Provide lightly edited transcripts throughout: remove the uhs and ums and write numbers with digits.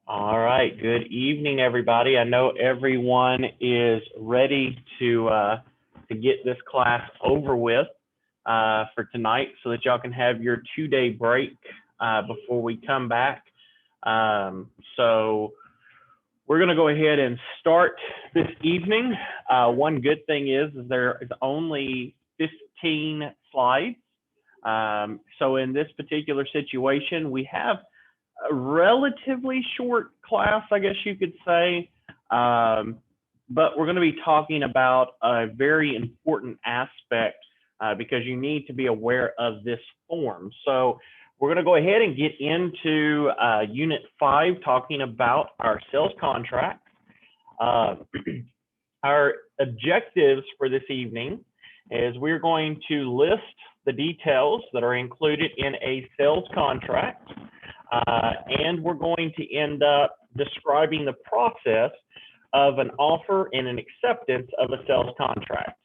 All right. Good evening, everybody. I know everyone is ready to get this class over with for tonight, so that y'all can have your 2-day break before we come back. So we're going to go ahead and start this evening. One good thing is there is only 15 slides. So in this particular situation, we have a relatively short class, I guess you could say, but we're going to be talking about a very important aspect because you need to be aware of this form. So we're going to go ahead and get into Unit 5, talking about our sales contract. Our objectives for this evening is we're going to list the details that are included in a sales contract. And we're going to end up describing the process of an offer and an acceptance of a sales contract.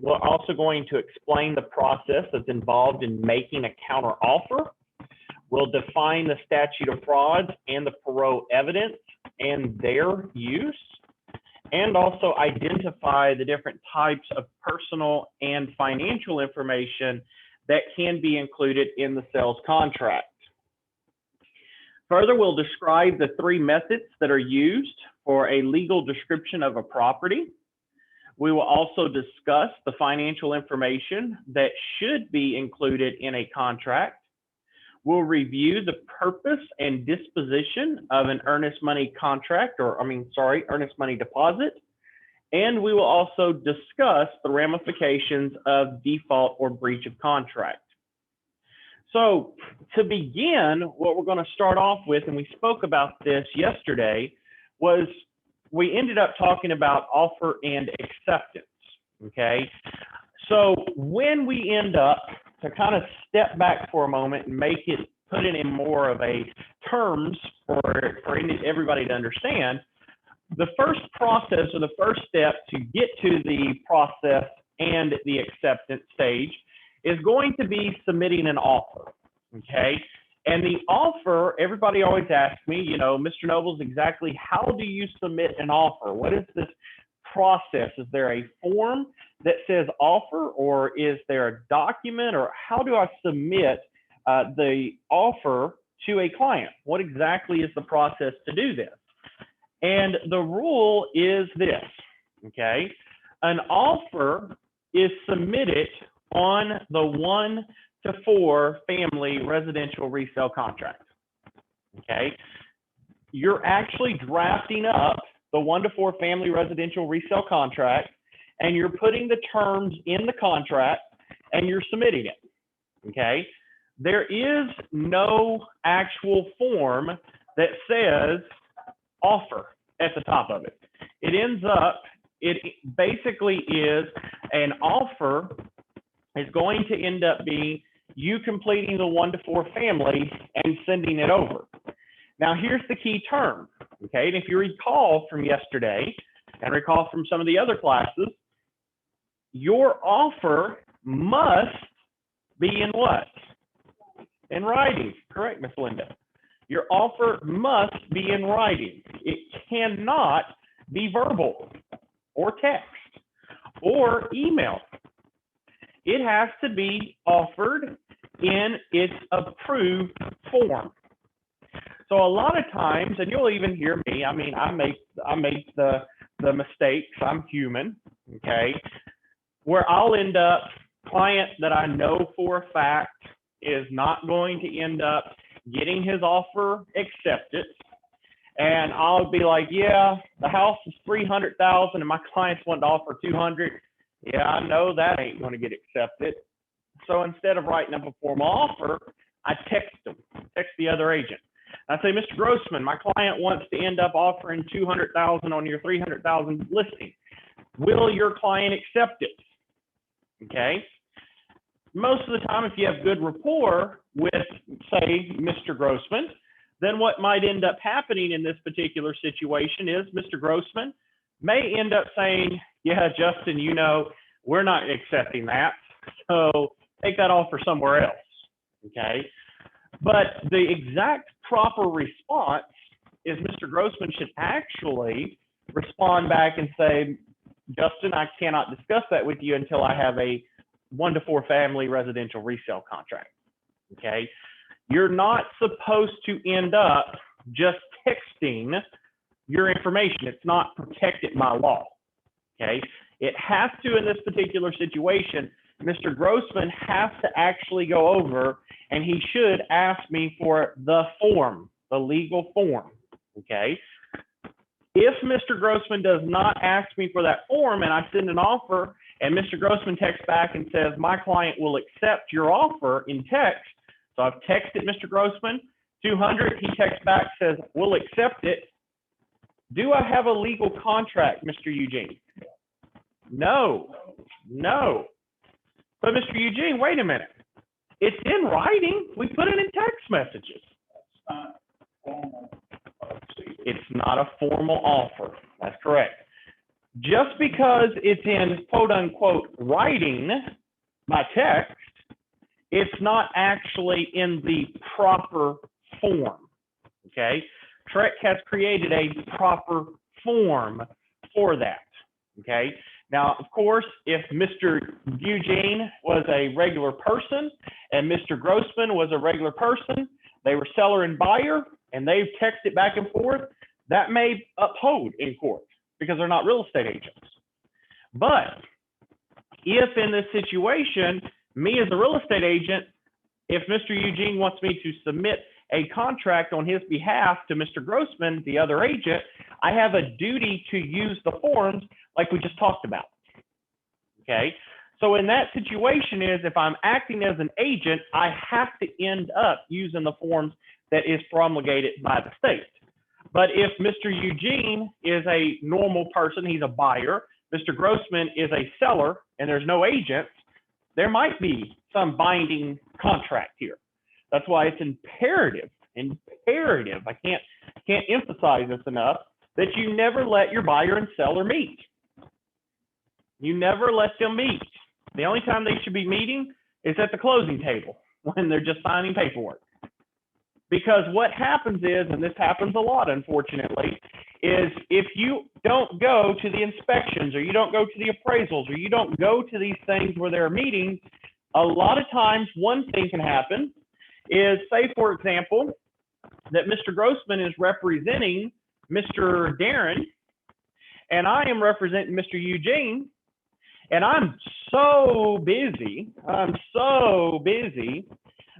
We're also going to explain the process that's involved in making a counter offer. We'll define the statute of frauds and the parole evidence and their use, and also identify the different types of personal and financial information that can be included in the sales contract. Further, we'll describe the 3 methods that are used for a legal description of a property. We will also discuss the financial information that should be included in a contract. We'll review the purpose and disposition of an earnest money contract, earnest money deposit. And we will also discuss the ramifications of default or breach of contract. So to begin, what we're going to start off with, and we spoke about this yesterday, was we ended up talking about offer and acceptance, okay? So when we end up to kind of step back for a moment and put it in more of a terms for everybody to understand, the first process or the first step to get to the process and the acceptance stage is going to be submitting an offer, okay? And the offer, everybody always asks me, Mr. Nobles, exactly how do you submit an offer? What is this process? Is there a form that says offer, or is there a document, or how do I submit the offer to a client? What exactly is the process to do this? And the rule is this, okay? An offer is submitted on the 1 to 4 family residential resale contract, okay? You're actually drafting up the 1 to 4 family residential resale contract, and you're putting the terms in the contract, and you're submitting it, okay? There is no actual form that says offer at the top of it. It basically is an offer is going to end up being you completing the 1 to 4 family and sending it over. Now, here's the key term, okay? And if you recall from yesterday and recall from some of the other classes, your offer must be in what? In writing. Correct, Ms. Linda. Your offer must be in writing. It cannot be verbal or text or email. It has to be offered in its approved form. So a lot of times, and you'll even hear me, I make the mistakes, I'm human, okay, where I'll end up, client that I know for a fact is not going to end up getting his offer accepted, and I'll be like, yeah, the house is $300,000 and my client's wanting to offer $200,000. Yeah, I know that ain't going to get accepted. So instead of writing up a formal offer, I text the other agent. I say, Mr. Grossman, my client wants to end up offering $200,000 on your $300,000 listing. Will your client accept it? Okay. Most of the time, if you have good rapport with, say, Mr. Grossman, then what might end up happening in this particular situation is Mr. Grossman may end up saying, yeah, Justin, we're not accepting that, so take that offer somewhere else, okay? But the exact proper response is Mr. Grossman should actually respond back and say, Justin, I cannot discuss that with you until I have a 1 to 4 family residential resale contract. Okay. You're not supposed to end up just texting your information. It's not protected by law. Okay. It has to, in this particular situation, Mr. Grossman has to actually go over and he should ask me for the form, the legal form. Okay. If Mr. Grossman does not ask me for that form and I send an offer and Mr. Grossman texts back and says, my client will accept your offer in text. So I've texted Mr. Grossman, 200, he texts back, says, we'll accept it. Do I have a legal contract, Mr. Eugene? No, no. But Mr. Eugene, wait a minute. It's in writing. We put it in text messages. It's not a formal offer. That's correct. Just because it's in quote unquote writing by text, it's not actually in the proper form. Okay. TREC has created a proper form for that. Okay. Now, of course, if Mr. Eugene was a regular person and Mr. Grossman was a regular person, they were seller and buyer, and they've texted back and forth, that may uphold in court because they're not real estate agents. But if in this situation, me as a real estate agent, if Mr. Eugene wants me to submit a contract on his behalf to Mr. Grossman, the other agent, I have a duty to use the forms like we just talked about. Okay. So in that situation is if I'm acting as an agent, I have to end up using the forms that is promulgated by the state. But if Mr. Eugene is a normal person, he's a buyer, Mr. Grossman is a seller, and there's no agent, there might be some binding contract here. That's why it's imperative, I can't emphasize this enough, that you never let your buyer and seller meet. You never let them meet. The only time they should be meeting is at the closing table when they're just signing paperwork. Because what happens is, and this happens a lot, unfortunately, is if you don't go to the inspections or you don't go to the appraisals or you don't go to these things where there are meetings, a lot of times one thing can happen is, say, for example, that Mr. Grossman is representing Mr. Darren and I am representing Mr. Eugene, and I'm so busy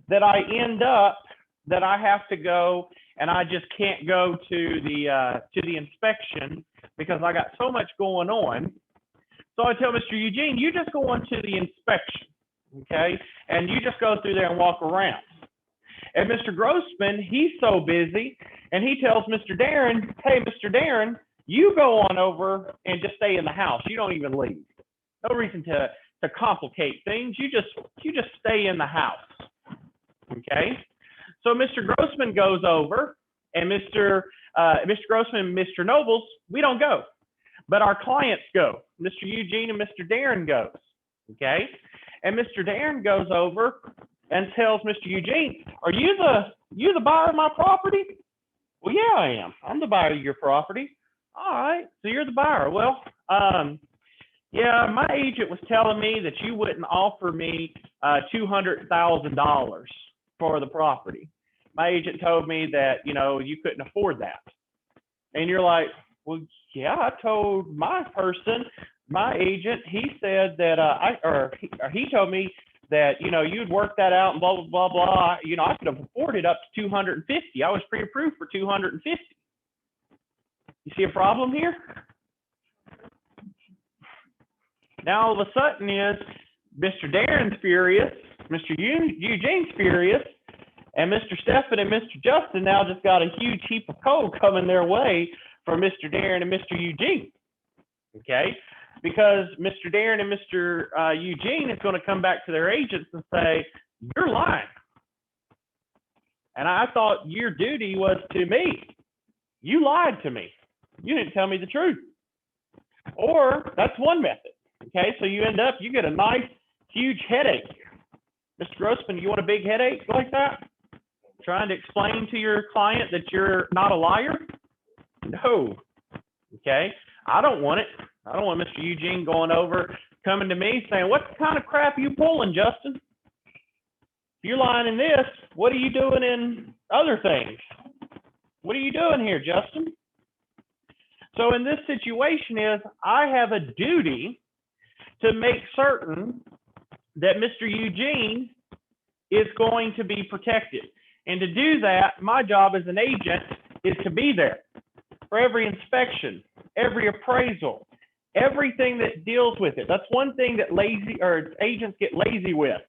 that I end up that I have to go and I just can't go to the inspection because I got so much going on. So I tell Mr. Eugene, you just go on to the inspection, okay? And you just go through there and walk around. And Mr. Grossman, he's so busy, and he tells Mr. Darren, hey, Mr. Darren, you go on over and just stay in the house. You don't even leave. No reason to complicate things. You just stay in the house, okay? So Mr. Grossman goes over, and Mr. Grossman and Mr. Nobles, we don't go, but our clients go. Mr. Eugene and Mr. Darren goes, okay? And Mr. Darren goes over and tells Mr. Eugene, are you the buyer of my property? Well, yeah, I am. I'm the buyer of your property. All right, so you're the buyer. Well, yeah, my agent was telling me that you wouldn't offer me $200,000 for the property. My agent told me that, you couldn't afford that. And you're like, well, yeah, I told my agent, he said that, he told me that, you'd work that out and blah, blah, blah, blah. I could have afforded up to 250. I was pre-approved for 250. You see a problem here? Now all of a sudden is Mr. Darren's furious, Mr. Eugene's furious, and Mr. Stephan and Mr. Justin now just got a huge heap of coal coming their way from Mr. Darren and Mr. Eugene, okay? Because Mr. Darren and Mr. Eugene is going to come back to their agents and say, you're lying. And I thought your duty was to me. You lied to me. You didn't tell me the truth. Or that's one method, okay? So you get a nice, huge headache. Mr. Grossman, you want a big headache like that? trying to explain to your client that you're not a liar? No. Okay. I don't want it. I don't want Mr. Eugene going over, coming to me saying, what kind of crap are you pulling, Justin? If you're lying in this, what are you doing in other things? What are you doing here, Justin? So in this situation is, I have a duty to make certain that Mr. Eugene is going to be protected. And to do that, my job as an agent is to be there for every inspection, every appraisal, everything that deals with it. That's one thing that agents get lazy with.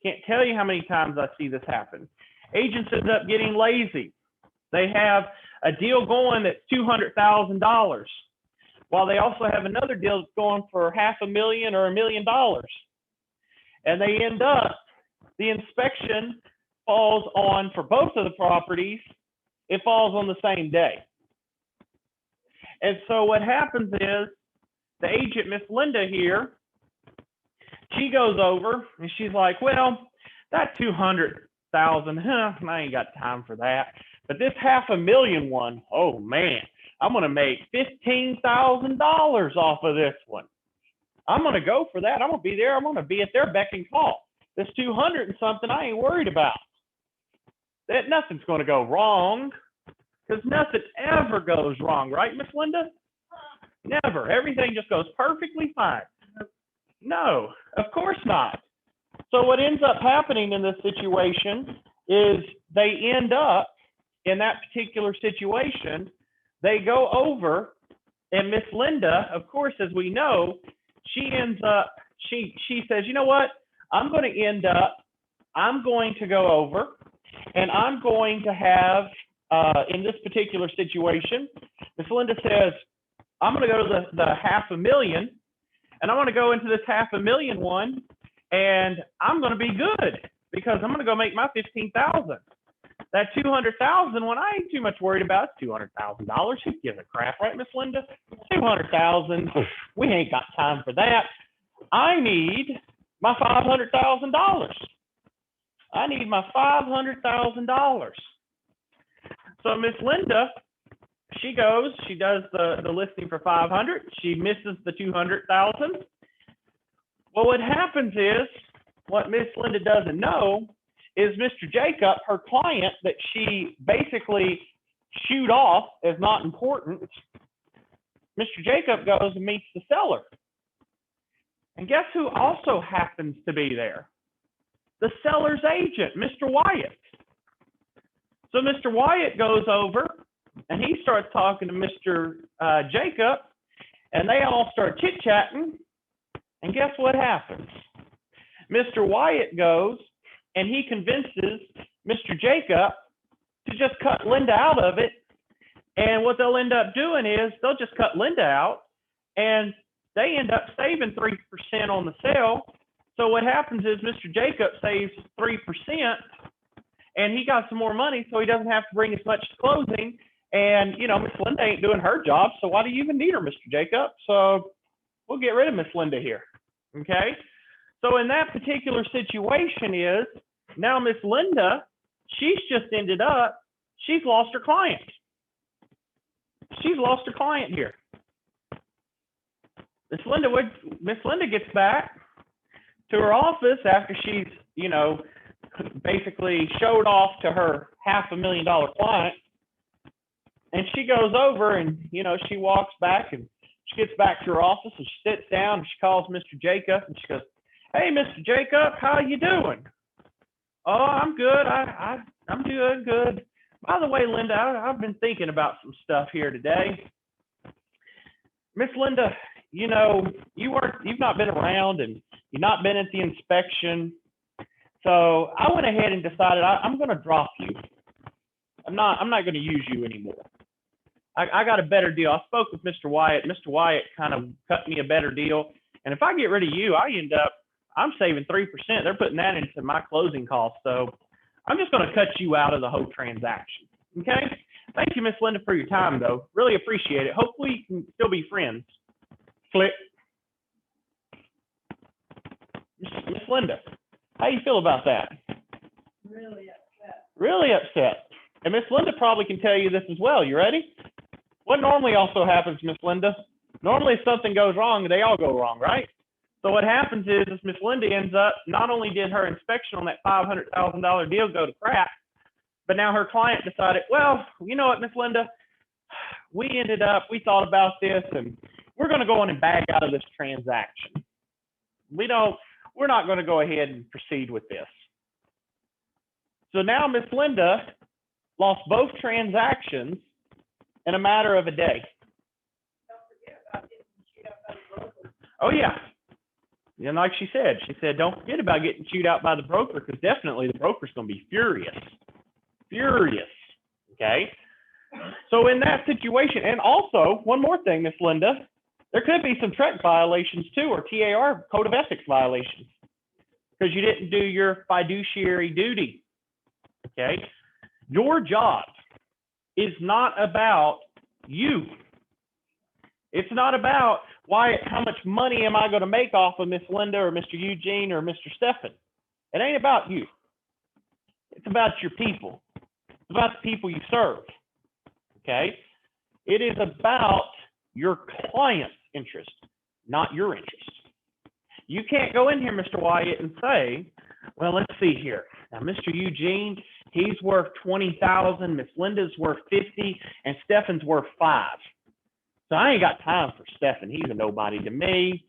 Can't tell you how many times I see this happen. Agents end up getting lazy. They have a deal going that's $200,000, while they also have another deal that's going for $500,000 or $1 million. And they end up, the inspection falls on, for both of the properties, it falls on the same day. And so what happens is, the agent, Miss Linda here, she goes over and she's like, well, that 200,000, I ain't got time for that. But this $500,000 one, oh man, I'm gonna make $15,000 off of this one. I'm gonna go for that. I'm gonna be there. I'm gonna be at their beck and call. This 200 and something, I ain't worried about. That nothing's gonna go wrong, because nothing ever goes wrong, right, Miss Linda? Never. Everything just goes perfectly fine. No, of course not. So what ends up happening in this situation is they end up, in that particular situation, they go over, and Miss Linda, of course, as we know, she ends up, she says, you know what, I'm going to go over, and I'm going to have, in this particular situation, Miss Linda says, I'm going to go to the $500,000, and I want to go into this $500,000 one, and I'm going to be good because I'm going to go make my $15,000. That $200,000 one, I ain't too much worried about. It's $200,000. Who gives a crap, right, Miss Linda? $200,000. We ain't got time for that. I need my $500,000. I need my $500,000. So Miss Linda, she goes, she does the listing for 500. She misses the 200,000. Well, what happens is, what Miss Linda doesn't know is Mr. Jacob, her client that she basically shooed off as not important, Mr. Jacob goes and meets the seller. And guess who also happens to be there? The seller's agent, Mr. Wyatt. So Mr. Wyatt goes over and he starts talking to Mr. Jacob, and they all start chit-chatting. And guess what happens? Mr. Wyatt goes and he convinces Mr. Jacob to just cut Linda out of it. And what they'll end up doing is they'll just cut Linda out, and they end up saving 3% on the sale. So what happens is Mr. Jacob saves 3%, and he got some more money, so he doesn't have to bring as much to closing. And, you know, Miss Linda ain't doing her job, so why do you even need her, Mr. Jacob? So we'll get rid of Miss Linda here, okay? So in that particular situation is, now Miss Linda, she's just ended up, she's lost her client. She's lost her client here. Miss Linda gets back to her office after she's, you know, basically showed off to her $500,000 client. And she goes over and, you know, she walks back and she gets back to her office and she sits down and she calls Mr. Jacob and she goes, "Hey, Mr. Jacob, how you doing?" "Oh, I'm good. I'm doing good. By the way, Linda, I've been thinking about some stuff here today. Miss Linda, you know, you've not been around and you've not been at the inspection. So I went ahead and decided I'm going to drop you. I'm not going to use you anymore. I got a better deal. I spoke with Mr. Wyatt. Mr. Wyatt kind of cut me a better deal. And if I get rid of you, I'm saving 3%. They're putting that into my closing costs. So I'm just going to cut you out of the whole transaction." Okay? Thank you, Miss Linda, for your time, though. Really appreciate it. Hopefully you can still be friends. Click. Miss Linda, how you feel about that? Really upset. Really really upset. And Miss Linda probably can tell you this as well. You ready? What normally also happens, Miss Linda? Normally, if something goes wrong, they all go wrong, right? So what happens is Miss Linda ends up, not only did her inspection on that $500,000 deal go to crap, but now her client decided, well, you know what, Miss Linda, we thought about this, and we're going to go in and back out of this transaction. We're not going to go ahead and proceed with this. So now Miss Linda lost both transactions in a matter of a day. Oh, yeah. And like she said, don't forget about getting chewed out by the broker, because definitely the broker's going to be furious. Furious. Okay? So in that situation, and also, one more thing, Miss Linda, there could be some TREC violations too, or TAR, Code of Ethics violations, because you didn't do your fiduciary duty. Okay? Your job is not about you. It's not about how much money am I going to make off of Miss Linda or Mr. Eugene or Mr. Stephan. It ain't about you. It's about your people. It's about the people you serve. Okay? It is about your client's interest, not your interest. You can't go in here, Mr. Wyatt, and say, well, let's see here. Now, Mr. Eugene, he's worth $20,000, Miss Linda's worth $50,000, and Stephan's worth $5,000. So I ain't got time for Stephan. He's a nobody to me.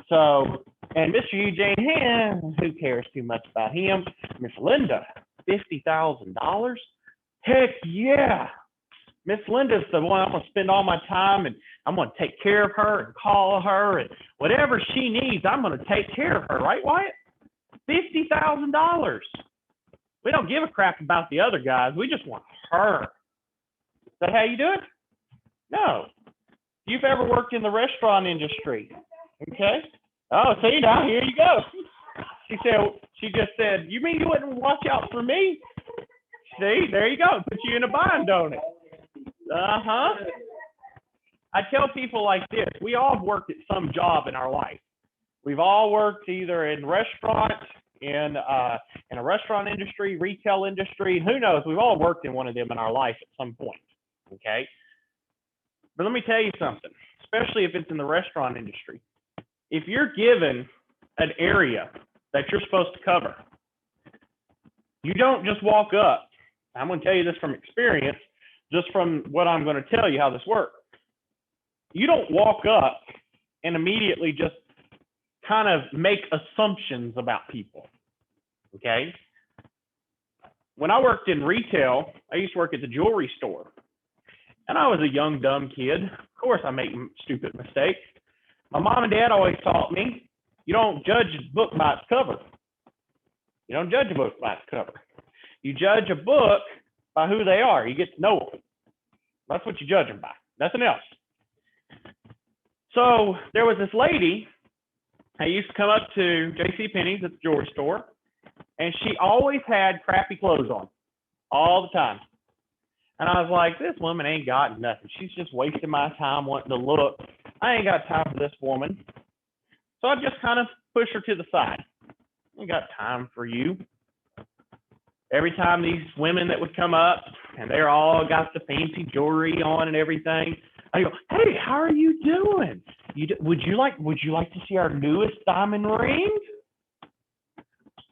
So, and Mr. Eugene, who cares too much about him? Miss Linda, $50,000? Heck yeah. Miss Linda's the one I'm going to spend all my time, and I'm going to take care of her and call her, and whatever she needs, I'm going to take care of her. Right, Wyatt? $50,000. We don't give a crap about the other guys. We just want her. Is that how you do it? No. If you've ever worked in the restaurant industry, okay? Oh, see, now here you go. She just said, you mean you wouldn't watch out for me? See, there you go. Put you in a bind, don't it? Uh-huh. I tell people like this, we all have worked at some job in our life. We've all worked either in restaurants, in a restaurant industry, retail industry, who knows? We've all worked in one of them in our life at some point, okay? But let me tell you something, especially if it's in the restaurant industry. If you're given an area that you're supposed to cover, you don't just walk up. I'm going to tell you this from experience, just from what I'm going to tell you how this works. You don't walk up and immediately just kind of make assumptions about people, okay? When I worked in retail, I used to work at the jewelry store. And I was a young, dumb kid. Of course, I make stupid mistakes. My mom and dad always taught me, you don't judge a book by its cover. You don't judge a book by its cover. You judge a book by who they are. You get to know them. That's what you judge them by. Nothing else. So there was this lady. I used to come up to JCPenney's at the jewelry store, and she always had crappy clothes on, all the time. And I was like, this woman ain't got nothing. She's just wasting my time wanting to look. I ain't got time for this woman. So I just kind of push her to the side. I ain't got time for you. Every time these women that would come up, and they're all got the fancy jewelry on and everything, I go, hey, how are you doing? Would you like to see our newest diamond ring?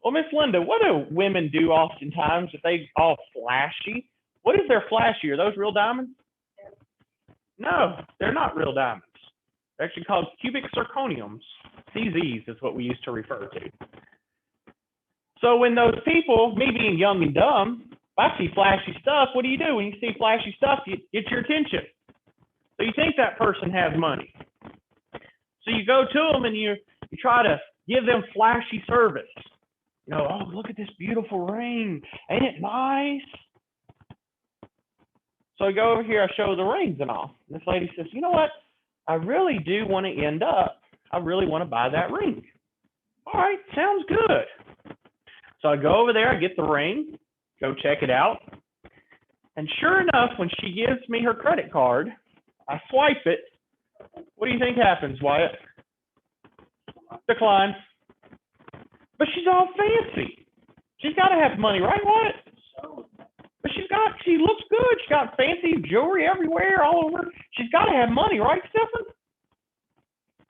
Well, Miss Linda, what do women do oftentimes if they all flashy? What is their flashy? Are those real diamonds? No, they're not real diamonds. They're actually called cubic zirconiums. CZs is what we used to refer to. So when those people, me being young and dumb, if I see flashy stuff, what do? When you see flashy stuff, you get your attention. So you think that person has money. So you go to them and you try to give them flashy service. You know, oh, look at this beautiful ring. Ain't it nice? So I go over here, I show the rings and all. And this lady says, you know what? I really do want to end up, I really want to buy that ring. All right, sounds good. So I go over there, I get the ring, go check it out. And sure enough, when she gives me her credit card, I swipe it. What do you think happens, Wyatt? Decline. But she's all fancy. She's got to have money, right, Wyatt? she looks good. She's got fancy jewelry everywhere, all over. She's got to have money, right, Stephen?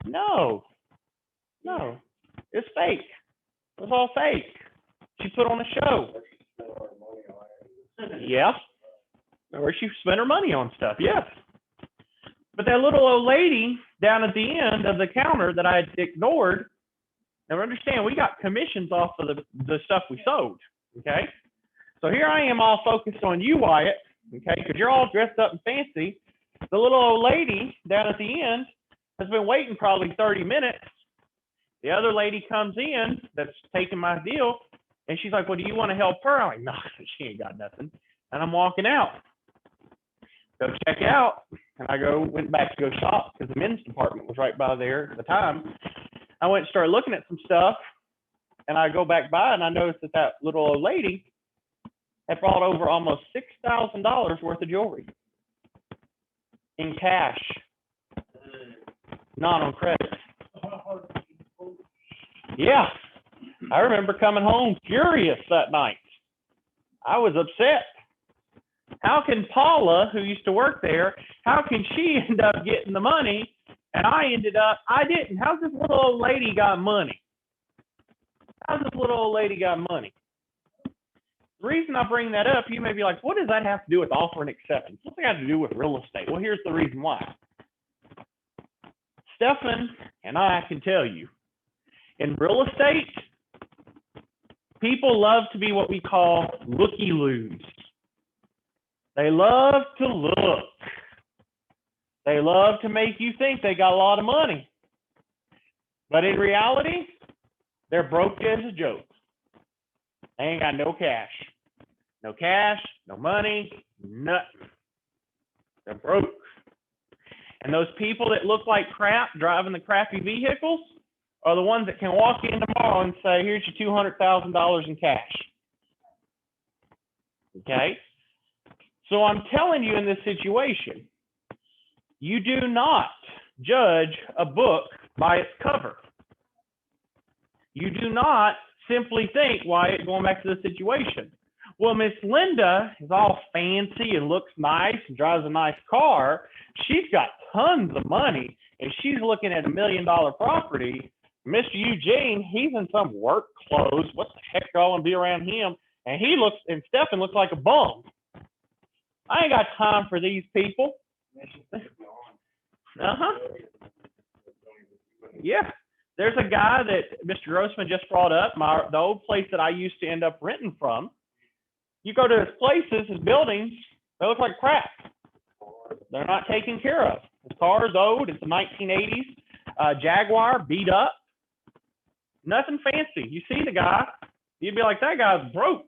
No. It's fake. It was all fake. She put on a show. Yeah. Or she spent her money on stuff, yes. But that little old lady down at the end of the counter that I had ignored, now understand, we got commissions off of the stuff we sold, okay? So here I am all focused on you, Wyatt, okay, because you're all dressed up and fancy. The little old lady down at the end has been waiting probably 30 minutes. The other lady comes in that's taking my deal, and she's like, well, do you want to help her? I'm like, no, she ain't got nothing. And I'm walking out. Go check out, and I went back to go shop because the men's department was right by there at the time. I went and started looking at some stuff, and I go back by, and I noticed that little old lady had brought over almost $6,000 worth of jewelry in cash, not on credit. Yeah, I remember coming home furious that night. I was upset. How can Paula, who used to work there, how can she end up getting the money and I didn't? How's this little old lady got money? The reason I bring that up, you may be like, what does that have to do with offer and acceptance? What's it got to do with real estate? Well, here's the reason why. Stephen and I can tell you, in real estate, people love to be what we call looky-loos. They love to look. They love to make you think they got a lot of money. But in reality, they're broke as a joke. They ain't got no cash. No cash, no money, nothing. They're broke. And those people that look like crap driving the crappy vehicles are the ones that can walk in tomorrow and say, here's your $200,000 in cash. Okay? So I'm telling you in this situation, you do not judge a book by its cover. You do not simply think, Wyatt, going back to the situation, well, Miss Linda is all fancy and looks nice and drives a nice car. She's got tons of money and she's looking at $1 million property. Mr. Eugene, he's in some work clothes. What the heck are all gonna be around him? And Stephen looks like a bum. I ain't got time for these people. Yeah. There's a guy that Mr. Grossman just brought up, the old place that I used to end up renting from. You go to his places, his buildings, they look like crap. They're not taken care of. His car is old. It's a 1980s Jaguar, beat up. Nothing fancy. You see the guy, you'd be like, that guy's broke.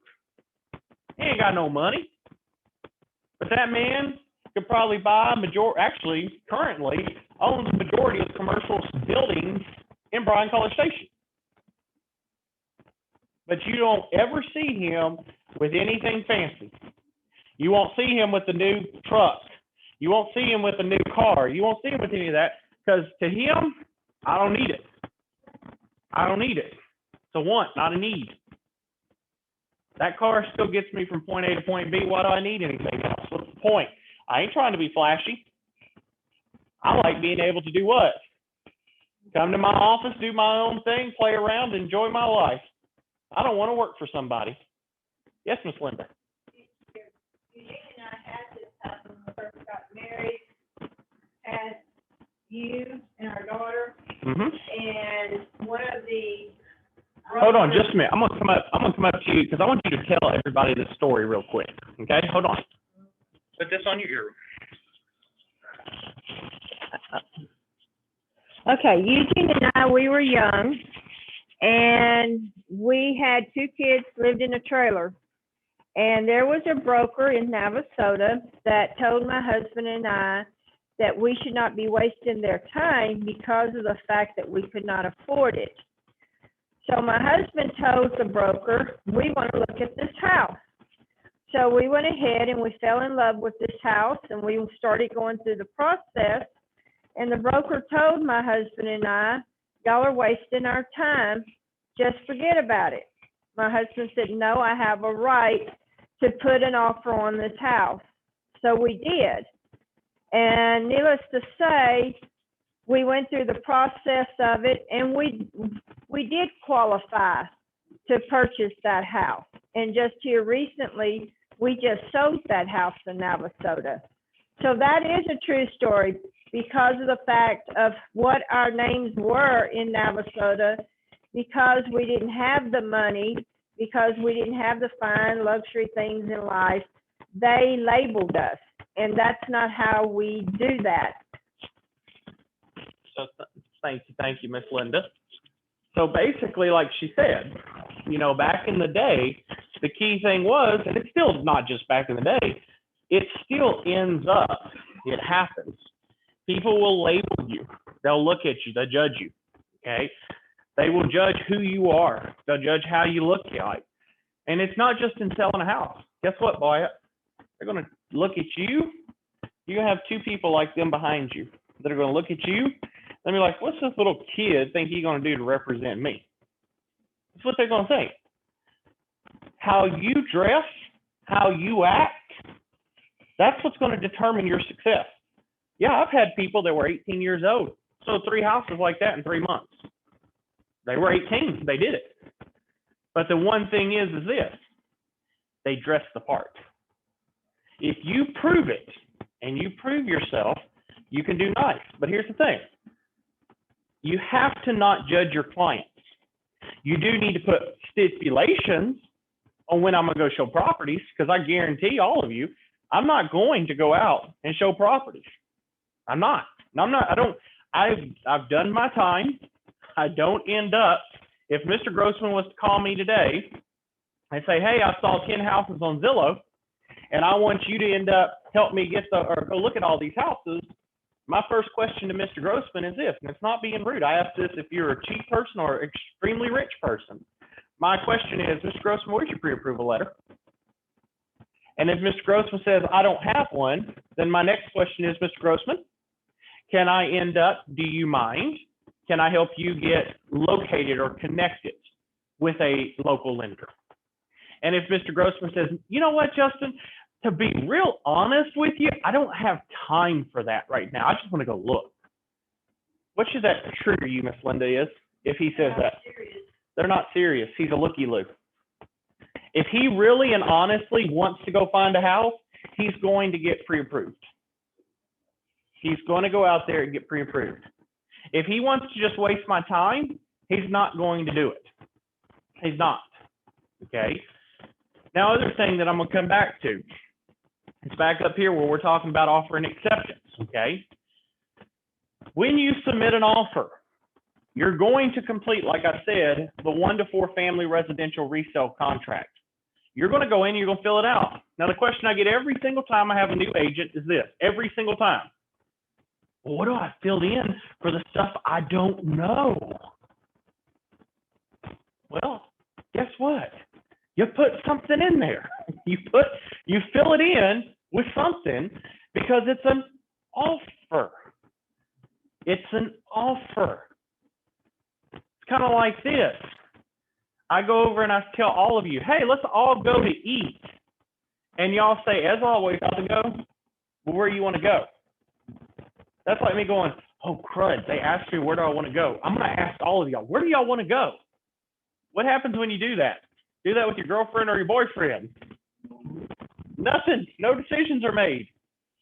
He ain't got no money. But that man could probably buy currently owns the majority of commercial buildings in Bryan College Station. But you don't ever see him with anything fancy. You won't see him with the new truck. You won't see him with a new car. You won't see him with any of that because to him, I don't need it. It's a want, not a need. That car still gets me from point A to point B. Why do I need anything else? What's the point? I ain't trying to be flashy. I like being able to do what? Come to my office, do my own thing, play around, enjoy my life. I don't want to work for somebody. Yes, Miss Linda. Eugene and I had this happen when we first got married. Had you and our daughter, and one of the. Hold on, just a minute. I'm gonna come up to you because I want you to tell everybody this story real quick. Okay, hold on. Put this on your ear. Okay, Eugene and I, we were young, and we had 2 kids, lived in a trailer. And there was a broker in Navasota that told my husband and I that we should not be wasting their time because of the fact that we could not afford it. So my husband told the broker, we want to look at this house. So we went ahead and we fell in love with this house and we started going through the process. And the broker told my husband and I, y'all are wasting our time. Just forget about it. My husband said, no, I have a right to put an offer on this house. So we did. And needless to say, we went through the process of it, and we did qualify to purchase that house. And just here recently, we just sold that house in Navasota. So that is a true story because of the fact of what our names were in Navasota, because we didn't have the money, because we didn't have the fine luxury things in life. They labeled us, and that's not how we do that. So thank you, Miss Linda. So basically, like she said, you know, back in the day, the key thing was, and it's still not just back in the day, it still ends up, it happens. People will label you. They'll look at you. They'll judge you, okay? They will judge who you are. They'll judge how you look like. And it's not just in selling a house. Guess what, boy? They're going to look at you. You're going to have two people like them behind you that are going to look at you and be like, what's this little kid think he's going to do to represent me? That's what they're going to think. How you dress, how you act, that's what's going to determine your success. Yeah, I've had people that were 18 years old, sold 3 houses like that in 3 months. They were 18, they did it. But the one thing is this, they dress the part. If you prove it and you prove yourself, you can do nice. But here's the thing, you have to not judge your clients. You do need to put stipulations on when I'm going to go show properties, because I guarantee all of you, I'm not going to go out and show properties. I'm not. I've done my time. I don't end up, if Mr. Grossman was to call me today and say, hey, I saw 10 houses on Zillow and I want you to end up help me get or go look at all these houses. My first question to Mr. Grossman is this, and it's not being rude. I ask this if you're a cheap person or an extremely rich person. My question is, Mr. Grossman, where's your pre-approval letter? And if Mr. Grossman says, I don't have one, then my next question is, Mr. Grossman, can I end up, do you mind? Can I help you get located or connected with a local lender? And if Mr. Grossman says, you know what, Justin, to be real honest with you, I don't have time for that right now. I just want to go look. What should that trigger you, Miss Linda, is if he says that? They're not serious. He's a looky-loo. If he really and honestly wants to go find a house, he's going to get pre-approved. He's going to go out there and get pre-approved. If he wants to just waste my time, he's not going to do it. He's not, okay? Now, other thing that I'm going to come back to, it's back up here where we're talking about offer and acceptance, okay? When you submit an offer, you're going to complete, like I said, the 1 to 4 family residential resale contract. You're going to go in, you're going to fill it out. Now, the question I get every single time I have a new agent is this, every single time. Well, what do I fill in for the stuff I don't know? Well, guess what? You put something in there. You fill it in with something because it's an offer. It's an offer. It's kind of like this. I go over and I tell all of you, hey, let's all go to eat. And y'all say, as always, I'll go. Well, where do you want to go? That's like me going, oh, crud, they asked me, where do I want to go? I'm going to ask all of y'all, where do y'all want to go? What happens when you do that? Do that with your girlfriend or your boyfriend? Nothing. No decisions are made.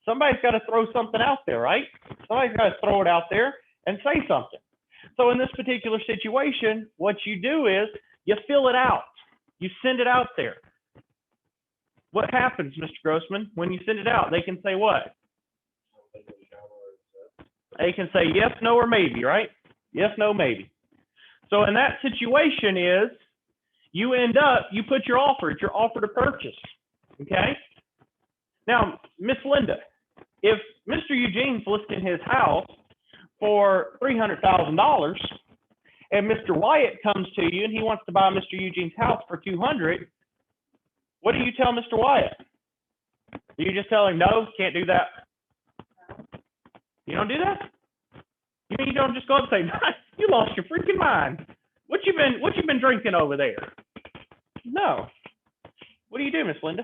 Somebody's got to throw something out there, right? Somebody's got to throw it out there and say something. So in this particular situation, what you do is you fill it out. You send it out there. What happens, Mr. Grossman, when you send it out? They can say what? They can say yes, no, or maybe, right? Yes, no, maybe. So in that situation is you end up, you put your offer, it's your offer to purchase, okay? Now, Miss Linda, if Mr. Eugene's listing his house for $300,000 and Mr. Wyatt comes to you and he wants to buy Mr. Eugene's house for $200,000, what do you tell Mr. Wyatt? Do you just tell him, no, can't do that? You don't do that? You mean you don't just go up and say, you lost your freaking mind. What you been drinking over there? No. What do you do, Miss Linda?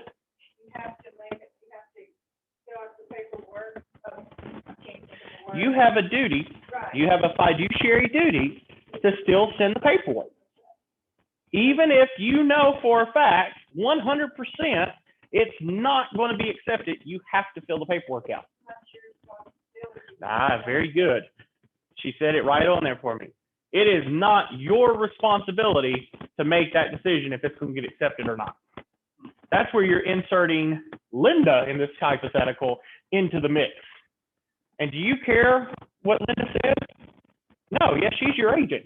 You have a duty, you have a fiduciary duty to still send the paperwork. Even if you know for a fact, 100%, it's not going to be accepted, you have to fill the paperwork out. Ah, very good. She said it right on there for me. It is not your responsibility to make that decision if it's going to get accepted or not. That's where you're inserting Linda in this hypothetical into the mix. And do you care what Linda says? No, yes, she's your agent.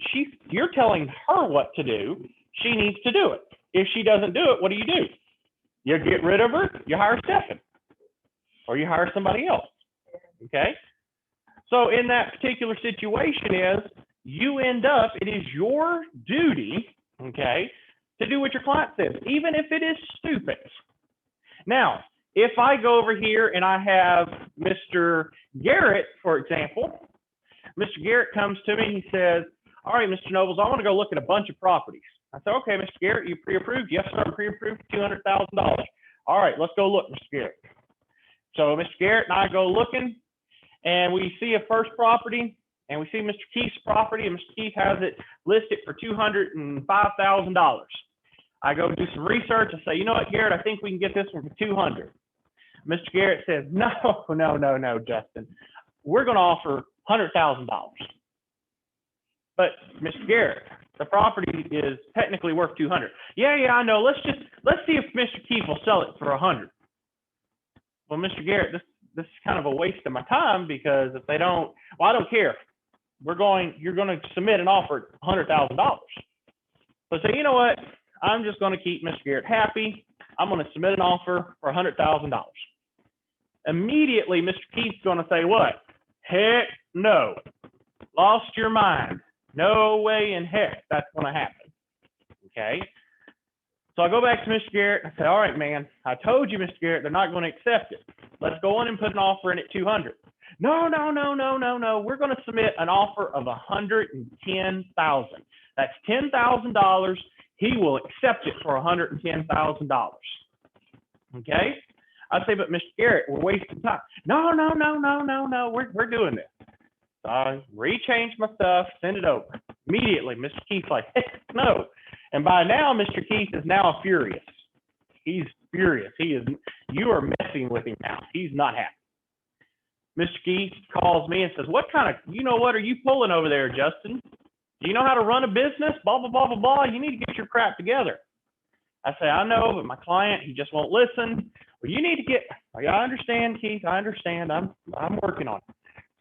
You're telling her what to do. She needs to do it. If she doesn't do it, what do? You get rid of her, you hire Stephen, or you hire somebody else, okay? So in that particular situation it is your duty, okay, to do what your client says, even if it is stupid. Now, if I go over here and I have Mr. Garrett, for example, Mr. Garrett comes to me and he says, all right, Mr. Nobles, I want to go look at a bunch of properties. I said, okay, Mr. Garrett, you pre-approved? Yes, sir, I'm pre-approved for $200,000. All right, let's go look, Mr. Garrett. So Mr. Garrett and I go looking, and we see a first property, and we see Mr. Keith's property, and Mr. Keith has it listed for $205,000. I go do some research. I say, you know what, Garrett, I think we can get this one for $200,000. Mr. Garrett says, no, Justin. We're going to offer $100,000. But Mr. Garrett, the property is technically worth $200,000. Yeah, I know. Let's see if Mr. Keith will sell it for $100,000. Well, Mr. Garrett, this is kind of a waste of my time, because if they don't, well, I don't care. You're going to submit an offer at $100,000. So say, you know what? I'm just going to keep Mr. Garrett happy. I'm going to submit an offer for $100,000. Immediately, Mr. Keith's going to say what? Heck no. Lost your mind. No way in heck that's going to happen. Okay? So I go back to Mr. Garrett and I say, all right, man, I told you, Mr. Garrett, they're not going to accept it. Let's go on and put an offer in at $200,000. No. We're going to submit an offer of $110,000. That's $10,000. He will accept it for $110,000. Okay? I say, but Mr. Garrett, we're wasting time. No. We're doing this. So I rechange my stuff, send it over. Immediately, Mr. Keith's like, heck no. And by now, Mr. Keith is now furious. He's furious. You are messing with him now. He's not happy. Mr. Keith calls me and says, what are you pulling over there, Justin? Do you know how to run a business? Blah, blah, blah, blah, blah. You need to get your crap together. I say, I know, but my client, he just won't listen. Well, you need to get, I understand, Keith. I understand. I'm working on it.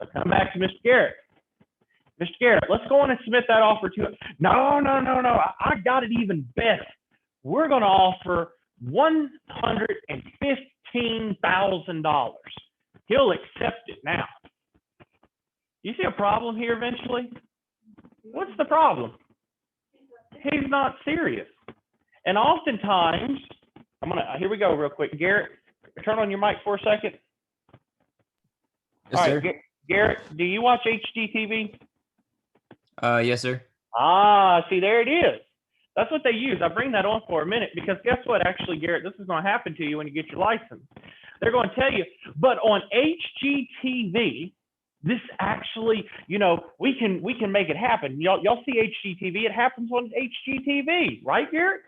So come back to Mr. Garrett. Mr. Garrett, let's go on and submit that offer to him. No. I got it even better. We're going to offer $115,000. He'll accept it now. You see a problem here eventually? What's the problem? He's not serious. And oftentimes, here we go real quick. Garrett, turn on your mic for a second. Yes, sir. Garrett, do you watch HGTV? Yes, sir. See, there it is. That's what they use. I bring that on for a minute because guess what? Actually, Garrett, this is going to happen to you when you get your license. They're going to tell you, but on HGTV, this actually, we can make it happen. Y'all see HGTV? It happens on HGTV, right, Garrett?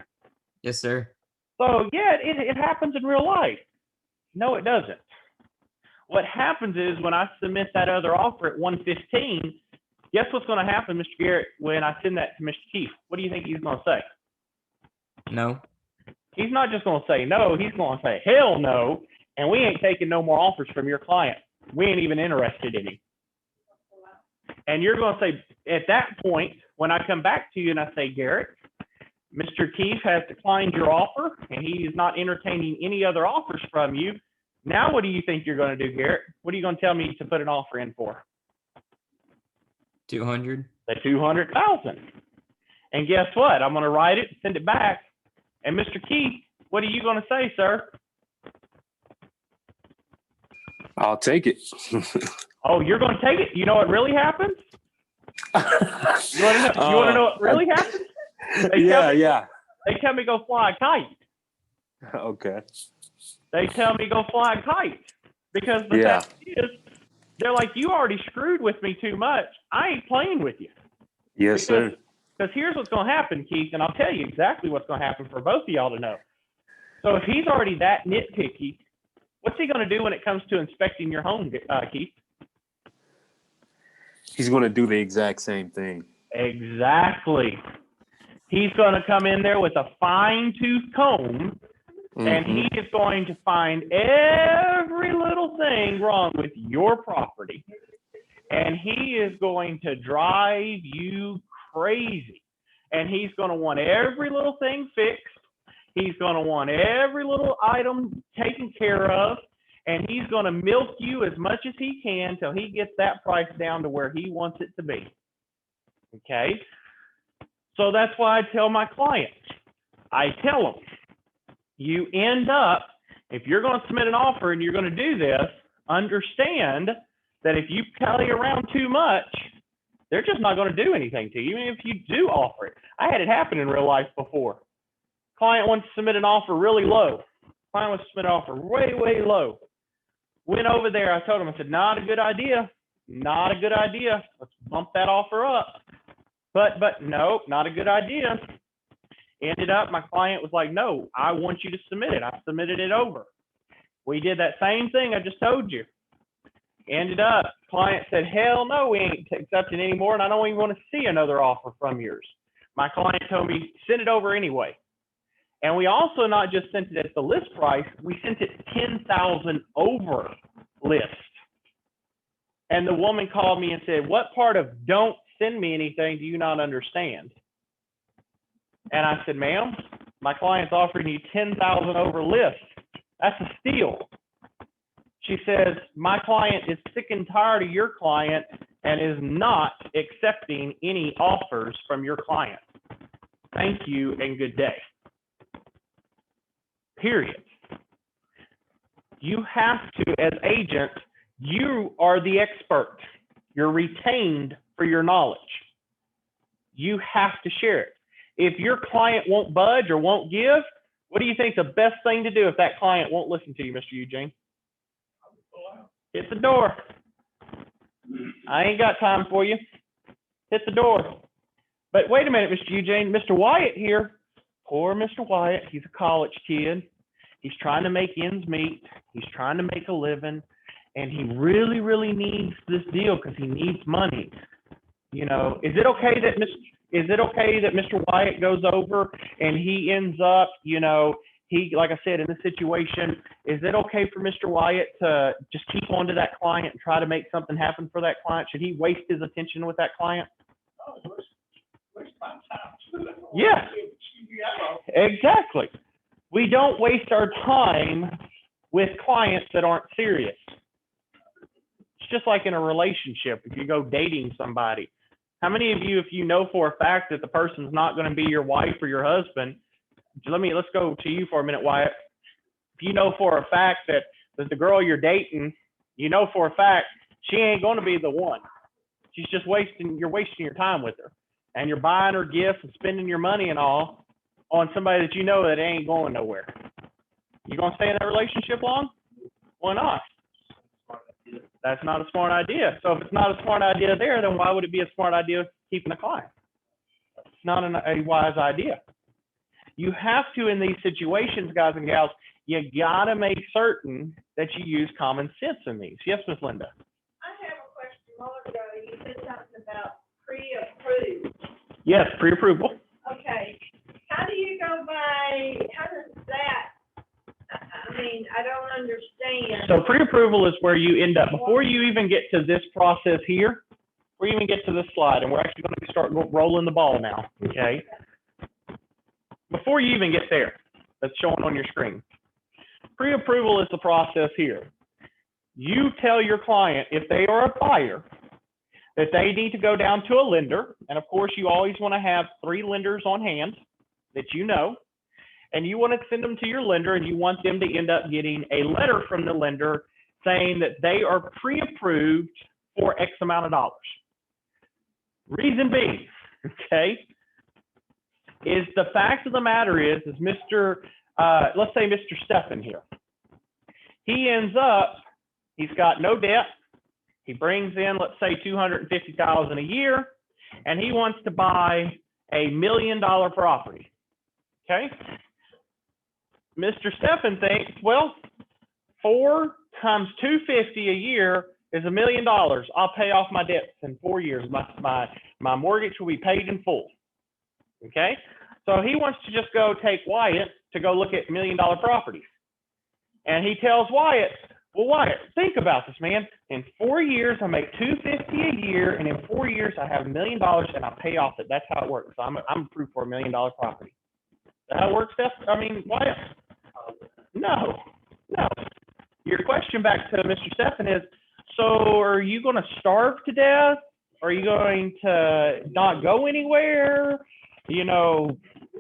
Yes, sir. So yeah, it happens in real life. No, it doesn't. What happens is when I submit that other offer at 115, guess what's going to happen, Mr. Garrett, when I send that to Mr. Keith? What do you think he's going to say? No. He's not just going to say no. He's going to say, hell no, and we ain't taking no more offers from your client. We ain't even interested in him. And you're going to say, at that point, when I come back to you and I say, Garrett, Mr. Keith has declined your offer, and he is not entertaining any other offers from you. Now, what do you think you're going to do, Garrett? What are you going to tell me to put an offer in for? 200. The 200,000. And guess what? I'm going to write it, send it back. And Mr. Keith, what are you going to say, sir? I'll take it. Oh, you're going to take it? You know what really happens? You want to know what really happens? Yeah. They tell me go fly a kite. Okay. They tell me go fly a kite because the Yeah. fact is, they're like, you already screwed with me too much. I ain't playing with you. Yes, sir. Because here's what's going to happen, Keith, and I'll tell you exactly what's going to happen for both of y'all to know. So if he's already that nitpicky, what's he going to do when it comes to inspecting your home, Keith? He's going to do the exact same thing. Exactly. He's going to come in there with a fine-tooth comb, and he is going to find every little thing wrong with your property. And he is going to drive you crazy. And he's going to want every little thing fixed. He's going to want every little item taken care of. And he's going to milk you as much as he can till he gets that price down to where he wants it to be. Okay? So that's why I tell my clients, I tell them, you end up, if you're going to submit an offer and you're going to do this, understand that if you pally around too much, they're just not going to do anything to you, even if you do offer it. I had it happen in real life before. Client wants to submit an offer really low. Client wants to submit an offer way, way low. Went over there, I told him, I said, not a good idea. Not a good idea. Let's bump that offer up. But nope, not a good idea. Ended up, my client was like, no, I want you to submit it. I submitted it over. We did that same thing I just told you. Ended up, client said, hell no, we ain't accepting anymore, and I don't even want to see another offer from yours. My client told me, send it over anyway. And we also not just sent it at the list price, we sent it 10,000 over list. And the woman called me and said, what part of don't send me anything do you not understand? And I said, ma'am, my client's offering you 10,000 over list. That's a steal. She says, my client is sick and tired of your client and is not accepting any offers from your client. Thank you and good day. Period. You have to, as agents, you are the expert. You're retained for your knowledge. You have to share it. If your client won't budge or won't give, what do you think the best thing to do if that client won't listen to you, Mr. Eugene? Hit the door. I ain't got time for you. Hit the door. But wait a minute, Mr. Eugene. Mr. Wyatt here. Poor Mr. Wyatt. He's a college kid. He's trying to make ends meet. He's trying to make a living. And he really, really needs this deal because he needs money. You know, is it okay that Mr. Wyatt goes over and he ends up, you know, he, like I said, in this situation, is it okay for Mr. Wyatt to just keep on to that client and try to make something happen for that client? Should he waste his attention with that client? Yeah, exactly. We don't waste our time with clients that aren't serious. It's just like in a relationship. If you go dating somebody, how many of you, if you know for a fact that the person's not going to be your wife or your husband, let's go to you for a minute, Wyatt. If you know for a fact that the girl you're dating, you know for a fact she ain't going to be the one. She's just you're wasting your time with her. And you're buying her gifts and spending your money and all on somebody that you know that ain't going nowhere. You going to stay in that relationship long? Why not? That's not a smart idea. So if it's not a smart idea there, then why would it be a smart idea keeping a client? It's not a wise idea. You have to, in these situations, guys and gals, you got to make certain that you use common sense in these. Yes, Ms. Linda? I have a question. A moment ago, you said something about pre-approved. Yes, pre-approval. Okay. How do you go by, how does that, I mean, I don't understand. So pre-approval is where you end up, before you even get to this process here, before you even get to this slide, and we're actually going to start rolling the ball now, okay? Before you even get there, that's showing on your screen. Pre-approval is the process here. You tell your client, if they are a buyer, that they need to go down to a lender, and of course you always want to have 3 lenders on hand that you know, and you want to send them to your lender, and you want them to end up getting a letter from the lender saying that they are pre-approved for X amount of dollars. Reason being, okay, is the fact of the matter is Mr. Let's say Mr. Stephan here. He ends up, he's got no debt. He brings in, let's say, $250,000 a year, and he wants to buy a $1 million property. Okay. Mr. Steffen thinks, well, 4 times $250 a year is $1 million. I'll pay off my debts in 4 years. My mortgage will be paid in full. Okay. So he wants to just go take Wyatt to go look at $1 million properties. And he tells Wyatt, well, Wyatt, think about this, man. In 4 years, I make $250 a year, and in 4 years, I have $1 million, and I pay off it. That's how it works. So I'm approved for $1 million property. Is that how it works, Steph? I mean, Wyatt? No. Your question back to Mr. Steffen is, so are you going to starve to death? Are you going to not go anywhere? You know,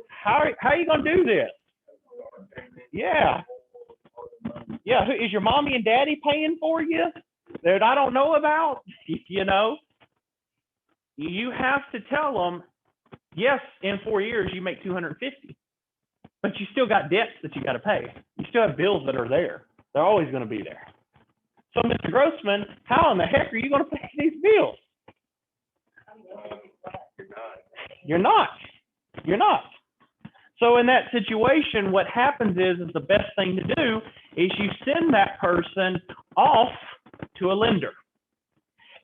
how are you going to do this? Yeah. Yeah, is your mommy and daddy paying for you that I don't know about? You know, you have to tell them, yes, in 4 years you make $250, but you still got debts that you got to pay. You still have bills that are there. They're always going to be there. So, Mr. Grossman, how in the heck are you going to pay these bills? You're not. So in that situation, what happens is the best thing to do is you send that person off to a lender,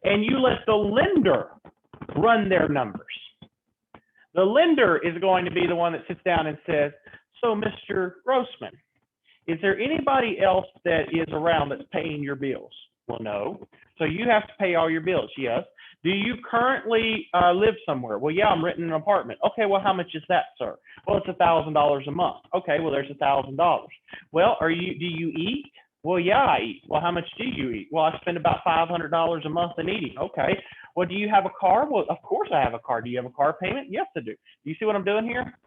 and you let the lender run their numbers. The lender is going to be the one that sits down and says, so Mr. Grossman, is there anybody else that is around that's paying your bills? Well, no. So you have to pay all your bills. Yes. Do you currently live somewhere? Well, yeah, I'm renting an apartment. Okay, well, how much is that, sir? Well, it's $1,000 a month. Okay, well, there's $1,000. Well, do you eat? Well, yeah, I eat. Well, how much do you eat? Well, I spend about $500 a month in eating. Okay. Well, do you have a car? Well, of course I have a car. Do you have a car payment? Yes, I do. Do you see what I'm doing here?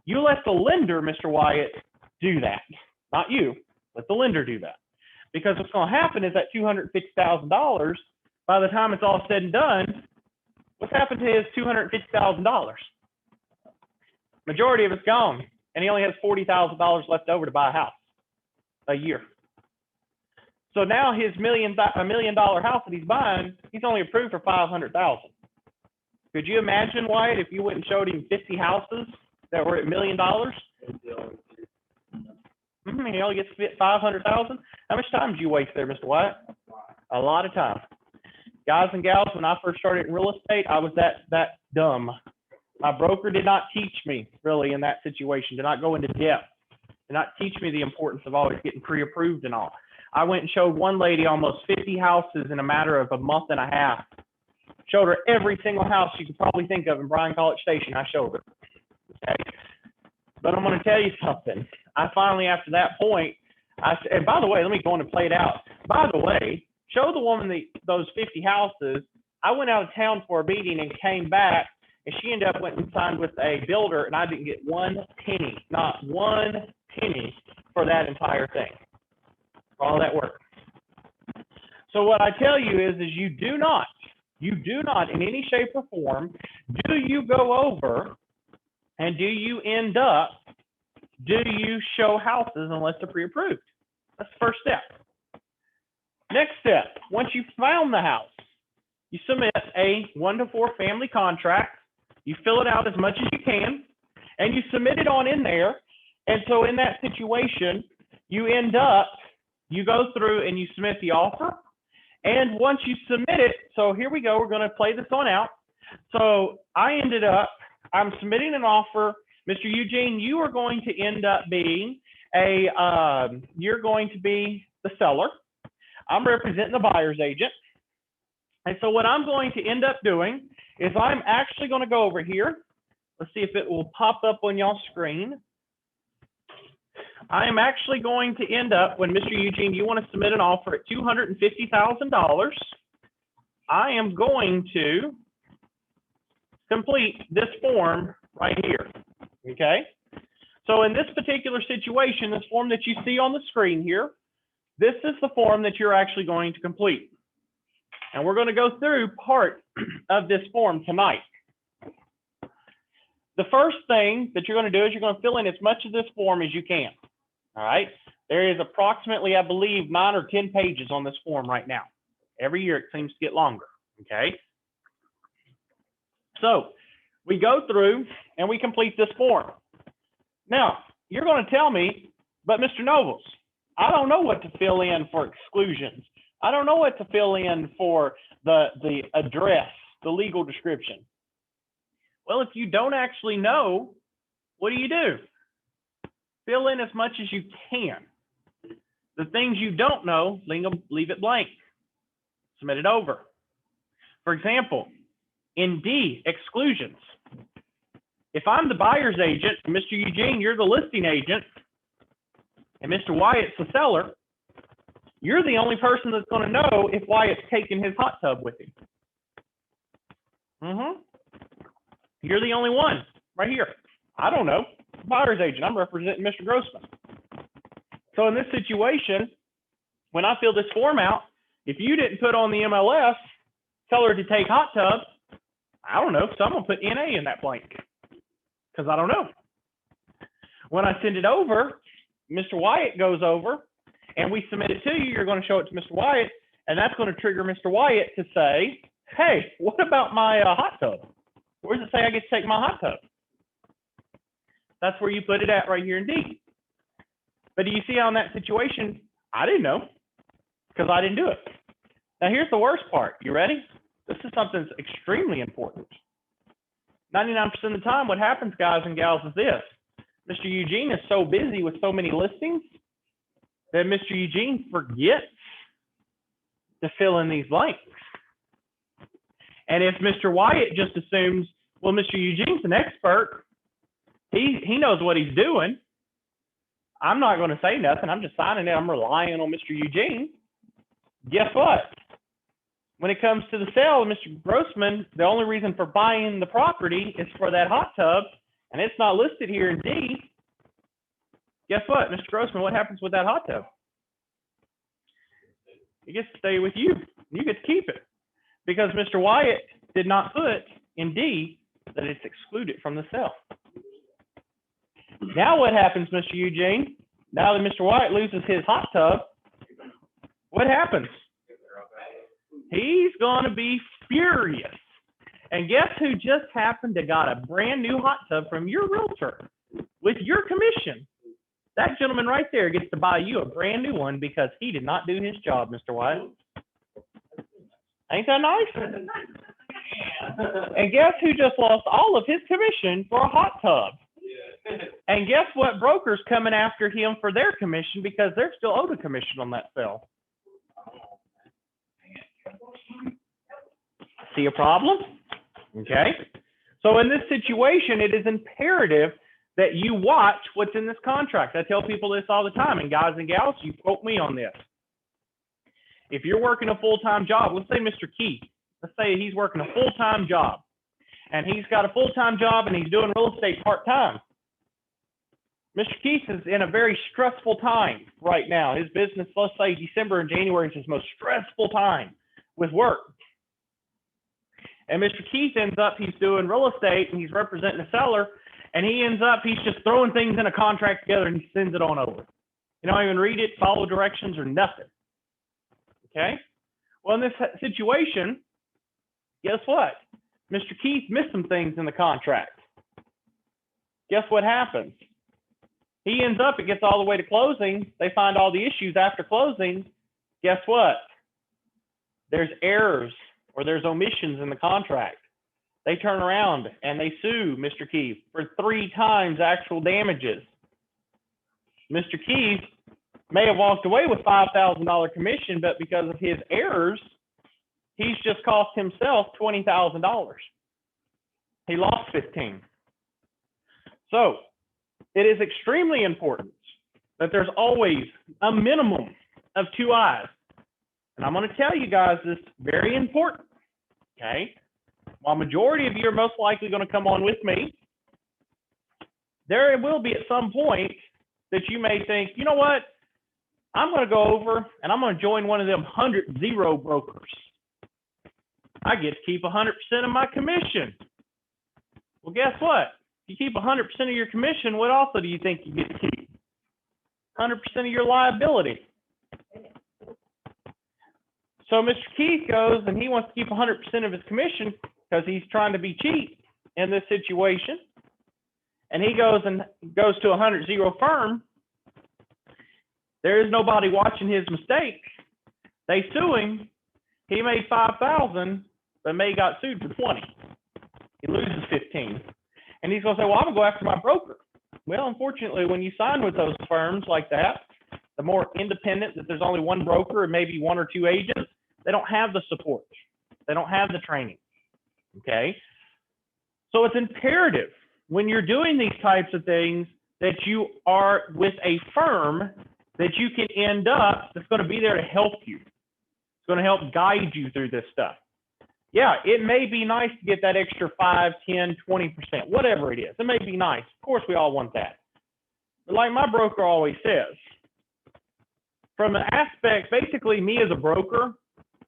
You let the lender, Mr. Wyatt, do that. Not you. Let the lender do that. Because what's going to happen is that $250,000, by the time it's all said and done, what's happened to his $250,000? Majority of it's gone, and he only has $40,000 left over to buy a house a year. So now his $1 million house that he's buying, he's only approved for $500,000. Could you imagine, Wyatt, if you went and showed him 50 houses that were at $1 million? He only gets $500,000. How much time did you waste there, Mr. Wyatt? A lot of time. Guys and gals, when I first started in real estate, I was that dumb. My broker did not teach me, really, in that situation, did not go into depth, did not teach me the importance of always getting pre-approved and all. I went and showed one lady almost 50 houses in a matter of a month and a half. Showed her every single house you could probably think of in Bryan College Station. I showed her. Okay? But I'm going to tell you something. I finally, after that point, and by the way, let me go on and play it out. By the way, show the woman those 50 houses. I went out of town for a meeting and came back, and she ended up went and signed with a builder, and I didn't get one penny, not one penny for that entire thing, for all that work. So what I tell you is you do not in any shape or form, do you go over and do you end up, do you show houses unless they're pre-approved? That's the first step. Next step, once you've found the house, you submit a 1 to 4 family contract. You fill it out as much as you can, and you submit it on in there. And so in that situation, you end up, you go through and you submit the offer. And once you submit it, so here we go, we're going to play this on out. So I'm submitting an offer. Mr. Eugene, you are going to end up being you're going to be the seller. I'm representing the buyer's agent. And so what I'm going to end up doing is I'm actually going to go over here. Let's see if it will pop up on y'all's screen. I am actually going to end up, when Mr. Eugene, you want to submit an offer at $250,000, I am going to complete this form right here, okay? So in this particular situation, this form that you see on the screen here, this is the form that you're actually going to complete. And we're going to go through part of this form tonight. The first thing that you're going to do is you're going to fill in as much of this form as you can. All right. There is approximately, I believe, 9 or 10 pages on this form right now. Every year it seems to get longer, okay? So we go through and we complete this form. Now, you're going to tell me, but Mr. Nobles, I don't know what to fill in for exclusions. I don't know what to fill in for the address, the legal description. Well, if you don't actually know, what do? Fill in as much as you can. The things you don't know, leave it blank. Submit it over. For example, in D, exclusions. If I'm the buyer's agent, Mr. Eugene, you're the listing agent, and Mr. Wyatt's the seller, you're the only person that's going to know if Wyatt's taking his hot tub with him. You're the only one right here. I don't know. Buyer's agent. I'm representing Mr. Grossman. So in this situation, when I fill this form out, if you didn't put on the MLS, tell her to take hot tub, I don't know. So I'm going to put NA in that blank because I don't know. When I send it over, Mr. Wyatt goes over and we submit it to you. You're going to show it to Mr. Wyatt, and that's going to trigger Mr. Wyatt to say, hey, what about my hot tub? Where does it say I get to take my hot tub? That's where you put it at right here in D. But do you see how in that situation, I didn't know because I didn't do it. Now here's the worst part. You ready? This is something that's extremely important. 99% of the time, what happens, guys and gals, is this. Mr. Eugene is so busy with so many listings that Mr. Eugene forgets to fill in these blanks. And if Mr. Wyatt just assumes, well, Mr. Eugene's an expert, he knows what he's doing, I'm not going to say nothing. I'm just signing it. I'm relying on Mr. Eugene. Guess what? When it comes to the sale, Mr. Grossman, the only reason for buying the property is for that hot tub, and it's not listed here in D. Guess what, Mr. Grossman, what happens with that hot tub? It gets to stay with you. You get to keep it because Mr. Wyatt did not put in D that it's excluded from the sale. Now what happens, Mr. Eugene? Now that Mr. Wyatt loses his hot tub, what happens? He's going to be furious. And guess who just happened to got a brand new hot tub from your realtor with your commission? That gentleman right there gets to buy you a brand new one because he did not do his job, Mr. Wyatt. Ain't that nice? And guess who just lost all of his commission for a hot tub? And guess what broker's coming after him for their commission because they're still owed a commission on that sale. See a problem? Okay. So in this situation, it is imperative that you watch what's in this contract. I tell people this all the time, and guys and gals, you quote me on this. If you're working a full-time job, let's say Mr. Keith, let's say he's working a full-time job, and he's got a full-time job and he's doing real estate part-time. Mr. Keith is in a very stressful time right now. His business, let's say December and January is his most stressful time with work. And Mr. Keith ends up, he's doing real estate and he's representing a seller, and he ends up, he's just throwing things in a contract together and he sends it on over. You don't even read it, follow directions or nothing. Okay? Well, in this situation, guess what? Mr. Keith missed some things in the contract. Guess what happens? He ends up, it gets all the way to closing. They find all the issues after closing. Guess what? There's errors or there's omissions in the contract. They turn around and they sue Mr. Keith for 3 times actual damages. Mr. Keith may have walked away with $5,000 commission, but because of his errors, he's just cost himself $20,000. He lost 15. So it is extremely important that there's always a minimum of 2 eyes. And I'm going to tell you guys this very important, okay? While majority of you are most likely going to come on with me, there will be at some point that you may think, you know what? I'm going to go over and I'm going to join one of them 100-0 brokers. I get to keep 100% of my commission. Well, guess what? If you keep 100% of your commission, what also do you think you get to keep? 100% of your liability. So Mr. Keith goes and he wants to keep 100% of his commission because he's trying to be cheap in this situation. And he goes to a 100-0 firm. There is nobody watching his mistake. They sue him. He made $5,000, but May got sued for 20. He loses 15. And he's going to say, well, I'm going to go after my broker. Well, unfortunately, when you sign with those firms like that, the more independent, that there's only one broker and maybe one or two agents, they don't have the support. They don't have the training, okay? So it's imperative when you're doing these types of things that you are with a firm that you can end up that's going to be there to help you. It's going to help guide you through this stuff. Yeah, it may be nice to get that extra 5, 10, 20%, whatever it is. It may be nice. Of course, we all want that. But like my broker always says, from an aspect, basically me as a broker,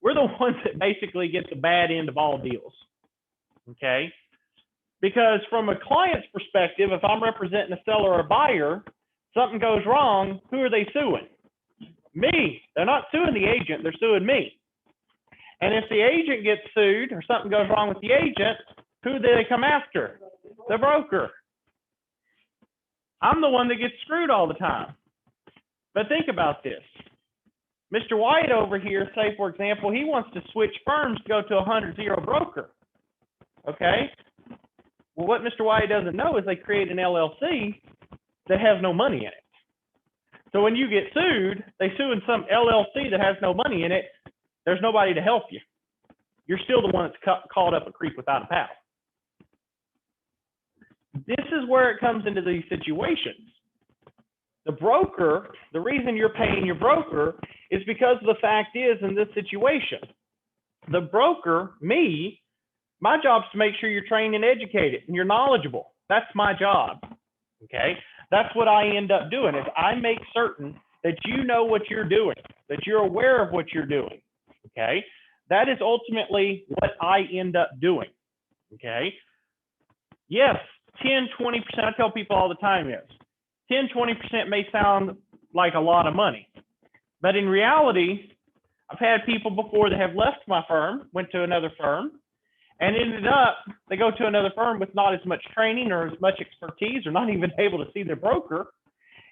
we're the ones that basically get the bad end of all deals, okay? Because from a client's perspective, if I'm representing a seller or a buyer, something goes wrong, who are they suing? Me. They're not suing the agent, they're suing me. And if the agent gets sued or something goes wrong with the agent, who do they come after? The broker. I'm the one that gets screwed all the time. But think about this. Mr. White over here, say, for example, he wants to switch firms to go to a 100-0 broker. Okay? Well, what Mr. White doesn't know is they create an LLC that has no money in it. So when you get sued, they sue in some LLC that has no money in it. There's nobody to help you. You're still the one that's caught up a creek without a paddle. This is where it comes into these situations. The broker, the reason you're paying your broker is because the fact is in this situation, the broker, me, my job is to make sure you're trained and educated and you're knowledgeable. That's my job, okay? That's what I end up doing is I make certain that you know what you're doing, that you're aware of what you're doing, okay? That is ultimately what I end up doing, okay? Yes, 10, 20%, I tell people all the time is, 10, 20% may sound like a lot of money, but in reality, I've had people before that have left my firm, went to another firm, and ended up, they go to another firm with not as much training or as much expertise or not even able to see their broker,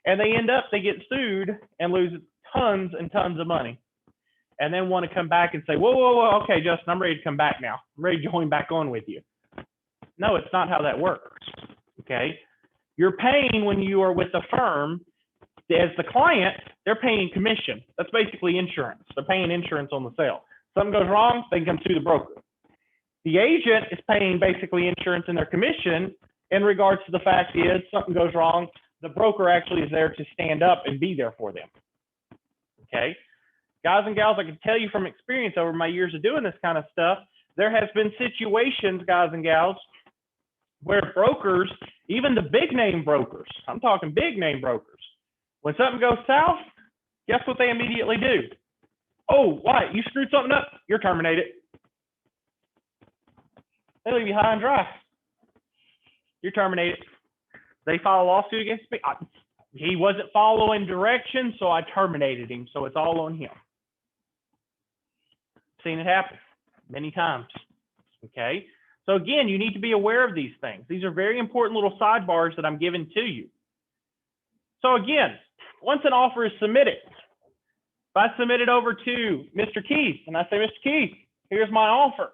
and they end up, they get sued and lose tons and tons of money, and then want to come back and say, whoa, whoa, whoa, okay, Justin, I'm ready to come back now. I'm ready to join back on with you. No, it's not how that works, okay? You're paying when you are with the firm, as the client, they're paying commission. That's basically insurance. They're paying insurance on the sale. Something goes wrong, they can come sue the broker. The agent is paying basically insurance in their commission in regards to the fact is something goes wrong, the broker actually is there to stand up and be there for them, okay? Guys and gals, I can tell you from experience over my years of doing this kind of stuff, there has been situations, guys and gals, where brokers, even the big name brokers, I'm talking big name brokers, when something goes south, guess what they immediately do? Oh, why? You screwed something up, you're terminated. They leave you high and dry. You're terminated. They file a lawsuit against me. He wasn't following directions, so I terminated him. So it's all on him. Seen it happen many times. Okay. So again, you need to be aware of these things. These are very important little sidebars that I'm giving to you. So again, once an offer is submitted, if I submit it over to Mr. Keith and I say, Mr. Keith, here's my offer.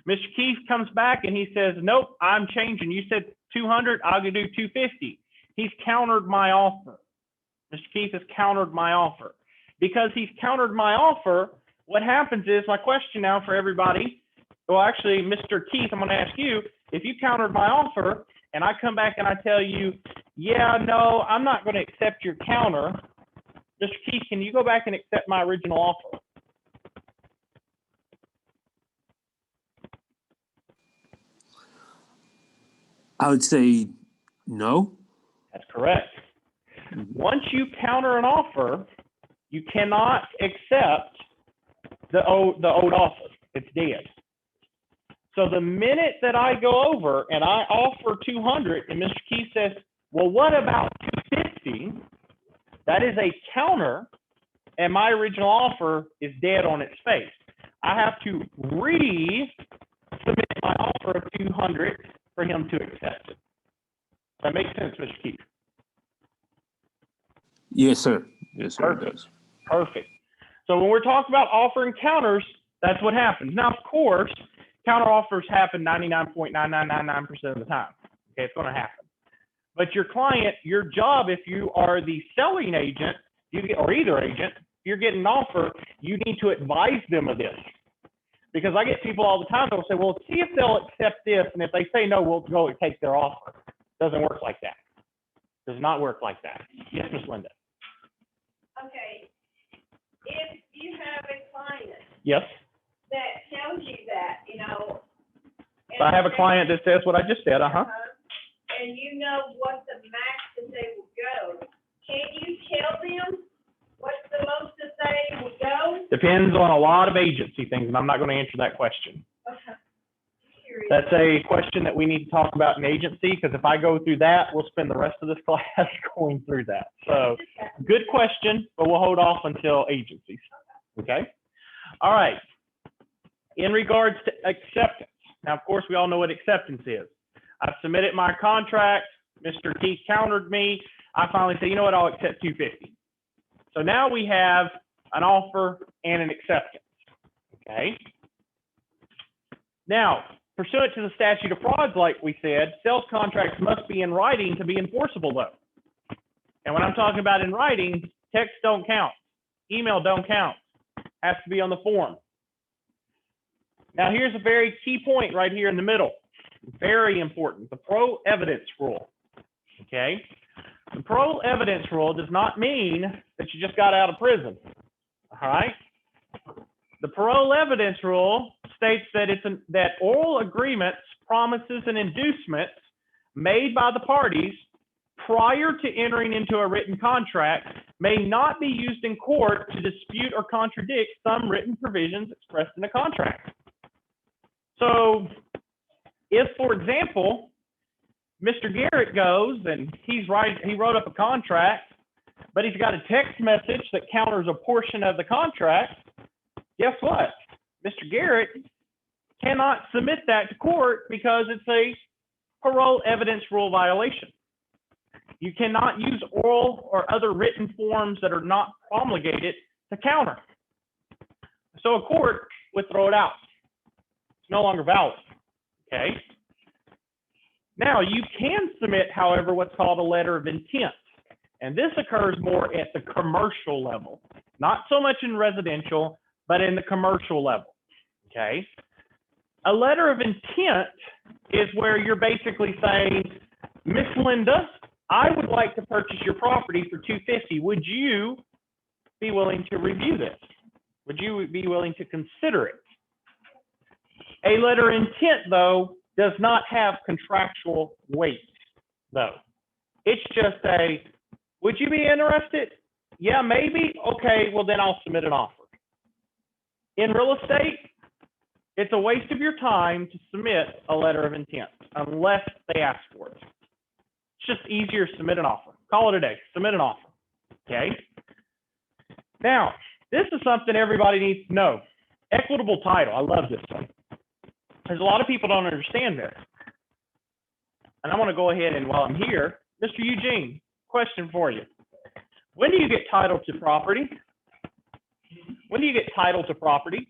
Mr. Keith comes back and he says, nope, I'm changing. You said 200, I'll do 250. He's countered my offer. Mr. Keith has countered my offer. Because he's countered my offer, what happens is, my question now for everybody, well, actually, Mr. Keith, I'm going to ask you, if you countered my offer and I come back and I tell you, yeah, no, I'm not going to accept your counter, Mr. Keith, can you go back and accept my original offer? I would say no. That's correct. Once you counter an offer, you cannot accept the old offer. It's dead. So the minute that I go over and I offer 200 and Mr. Keith says, well, what about 250? That is a counter, and my original offer is dead on its face. I have to re-submit my offer of 200 for him to accept it. Does that make sense, Mr. Keith? Yes, sir. Yes, sir. It Perfect. does. Perfect. So when we're talking about offering counters, that's what happens. Now, of course, counter offers happen 99.9999% of the time. Okay, it's going to happen. But your client, your job, if you are the selling agent, or either agent, if you're getting an offer, you need to advise them of this. Because I get people all the time that will say, well, see if they'll accept this, and if they say no, we'll go and take their offer. Doesn't work like that. Does not work like that. Yes, Ms. Linda. Okay, if you have a client Yes. that tells you that, you know. So I have a client that says what I just said, And you know what the max that they will go, can you tell them what's the most that they will go? Depends on a lot of agency things, and I'm not going to answer that question. Okay. Curious. That's a question that we need to talk about in agency, because if I go through that, we'll spend the rest of this class going through that. So good question, but we'll hold off until agencies. Okay? All right. In regards to acceptance, now, of course, we all know what acceptance is. I've submitted my contract. Mr. Keith countered me. I finally say, you know what, I'll accept 250. So now we have an offer and an acceptance. Okay? Now, pursuant to the statute of frauds, like we said, sales contracts must be in writing to be enforceable, though. And when I'm talking about in writing, text don't count. Email don't count. Has to be on the form. Now, here's a very key point right here in the middle. Very important. The parole evidence rule. Okay? The parole evidence rule does not mean that you just got out of prison. All right? The parole evidence rule states that that oral agreements, promises, and inducements made by the parties prior to entering into a written contract may not be used in court to dispute or contradict some written provisions expressed in a contract. So, if, for example, Mr. Garrett goes and he wrote up a contract, but he's got a text message that counters a portion of the contract, guess what? Mr. Garrett cannot submit that to court because it's a parole evidence rule violation. You cannot use oral or other written forms that are not promulgated to counter. So a court would throw it out. It's no longer valid. Okay? Now, you can submit, however, what's called a letter of intent. And this occurs more at the commercial level. Not so much in residential, but in the commercial level. Okay? A letter of intent is where you're basically saying, Miss Linda, I would like to purchase your property for $250. Would you be willing to review this? Would you be willing to consider it? A letter of intent, though, does not have contractual weight, though. It's just a, would you be interested? Yeah, maybe. Okay, well, then I'll submit an offer. In real estate, it's a waste of your time to submit a letter of intent unless they ask for it. It's just easier to submit an offer. Call it a day. Submit an offer. Okay? Now, this is something everybody needs to know. Equitable title. I love this one. There's a lot of people don't understand this. And I want to go ahead and, while I'm here, Mr. Eugene, question for you. When do you get title to property? When do you get title to property?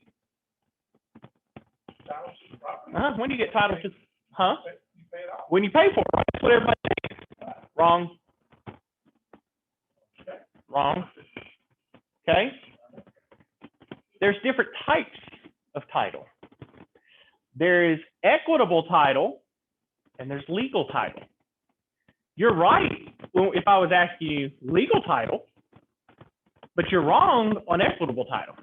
When do you get title to, when you pay for it, right? That's what everybody thinks. Wrong. Wrong. Okay? There's different types of title. There is equitable title, and there's legal title. You're right if I was asking you legal title, but you're wrong on equitable title.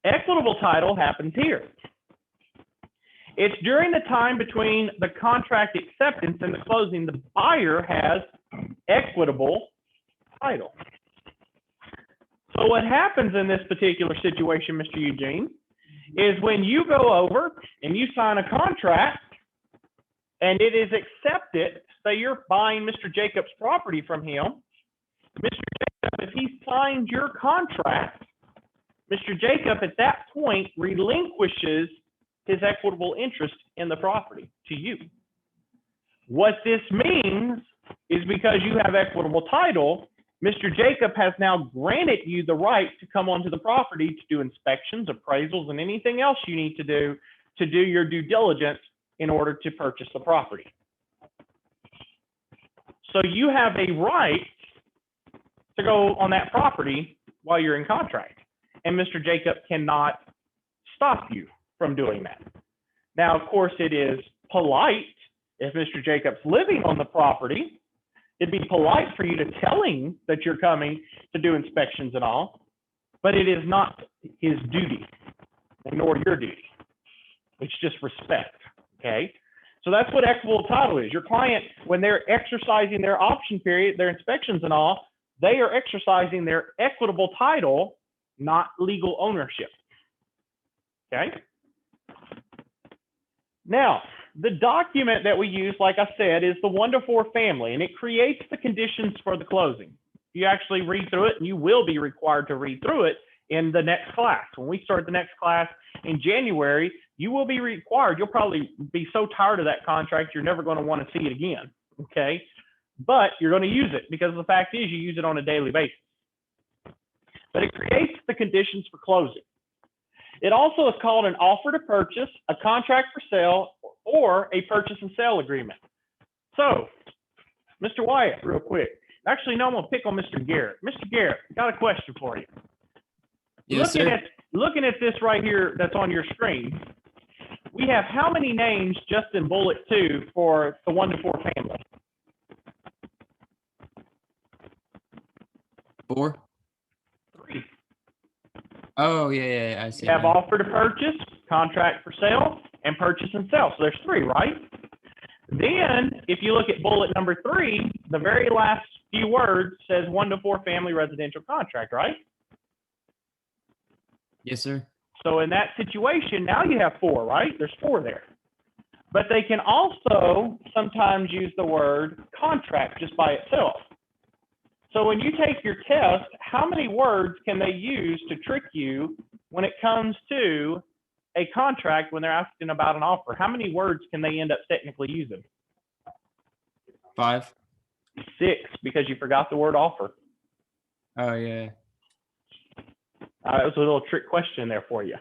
Equitable title happens here. It's during the time between the contract acceptance and the closing, the buyer has equitable title. So what happens in this particular situation, Mr. Eugene, is when you go over and you sign a contract and it is accepted, say you're buying Mr. Jacobs' property from him, Mr. Jacob, if he signs your contract, Mr. Jacob at that point relinquishes his equitable interest in the property to you. What this means is because you have equitable title, Mr. Jacob has now granted you the right to come onto the property to do inspections, appraisals, and anything else you need to do your due diligence in order to purchase the property. So you have a right to go on that property while you're in contract, and Mr. Jacob cannot stop you from doing that. Now, of course, it is polite if Mr. Jacob's living on the property. It'd be polite for you to tell him that you're coming to do inspections and all, but it is not his duty, nor your duty. It's just respect, okay? So that's what equitable title is. Your client, when they're exercising their option period, their inspections and all, they are exercising their equitable title, not legal ownership, okay? Now, the document that we use, like I said, is the 1-to-4 family, and it creates the conditions for the closing. You actually read through it, and you will be required to read through it in the next class. When we start the next class in January, you will be required. You'll probably be so tired of that contract, you're never going to want to see it again, okay? But you're going to use it because the fact is you use it on a daily basis. But it creates the conditions for closing. It also is called an offer to purchase, a contract for sale, or a purchase and sale agreement. So, Mr. Wyatt, real quick. Actually, no, I'm going to pick on Mr. Garrett. Mr. Garrett, got a question for you. Yes, sir. Looking at this right here that's on your screen, we have how many names just in bullet 2 for the 1-to-4 family? 4. 3. Oh, yeah, I see. You have now. offer to purchase, contract for sale, and purchase and sell. So there's 3, right? Then, if you look at bullet number 3, the very last few words says 1-to-4 family residential contract, right? Yes, sir. So in that situation, now you have 4, right? There's 4 there. But they can also sometimes use the word contract just by itself. So when you take your test, how many words can they use to trick you when it comes to a contract when they're asking about an offer? How many words can they end up technically using? 5. 6, because you forgot the word offer. Oh, yeah. It was a little trick question there for you.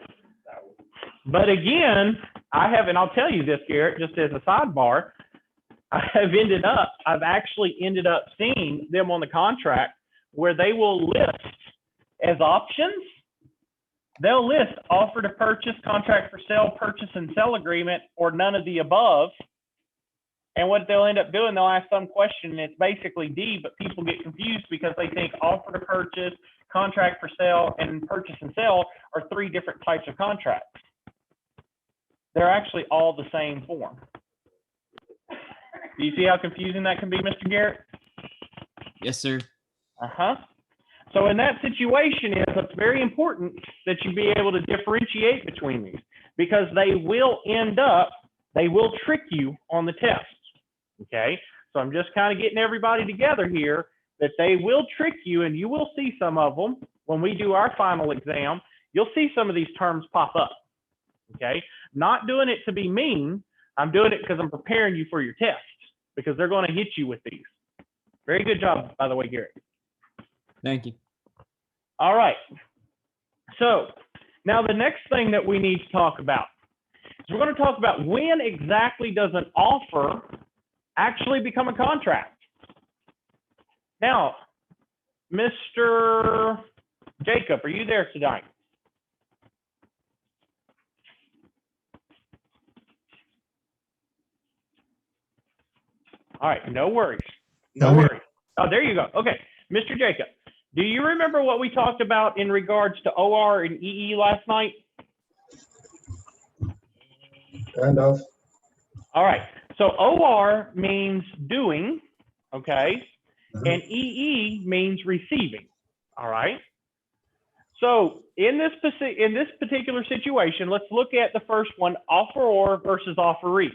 But again, and I'll tell you this, Garrett, just as a sidebar, I've actually ended up seeing them on the contract where they will list as options, they'll list offer to purchase, contract for sale, purchase and sell agreement, or none of the above. And what they'll end up doing, they'll ask some question, and it's basically D, but people get confused because they think offer to purchase, contract for sale, and purchase and sell are 3 different types of contracts. They're actually all the same form. Do you see how confusing that can be, Mr. Garrett? Yes, sir. So in that situation, it's very important that you be able to differentiate between these, because they will trick you on the test, okay? So I'm just kind of getting everybody together here that they will trick you, and you will see some of them when we do our final exam. You'll see some of these terms pop up, okay? Not doing it to be mean. I'm doing it because I'm preparing you for your test, because they're going to hit you with these. Very good job, by the way, Garrett. Thank you. All right. So now the next thing that we need to talk about is we're going to talk about when exactly does an offer actually become a contract. Now, Mr. Jacob, are you there tonight? All right, no worries. No worries. Oh, there you go. Okay, Mr. Jacob, do you remember what we talked about in regards to OR and EE last night? Kind of. All right, so OR means doing, okay, and EE means receiving, all right? So in this particular situation, let's look at the first one, offeror versus offeree,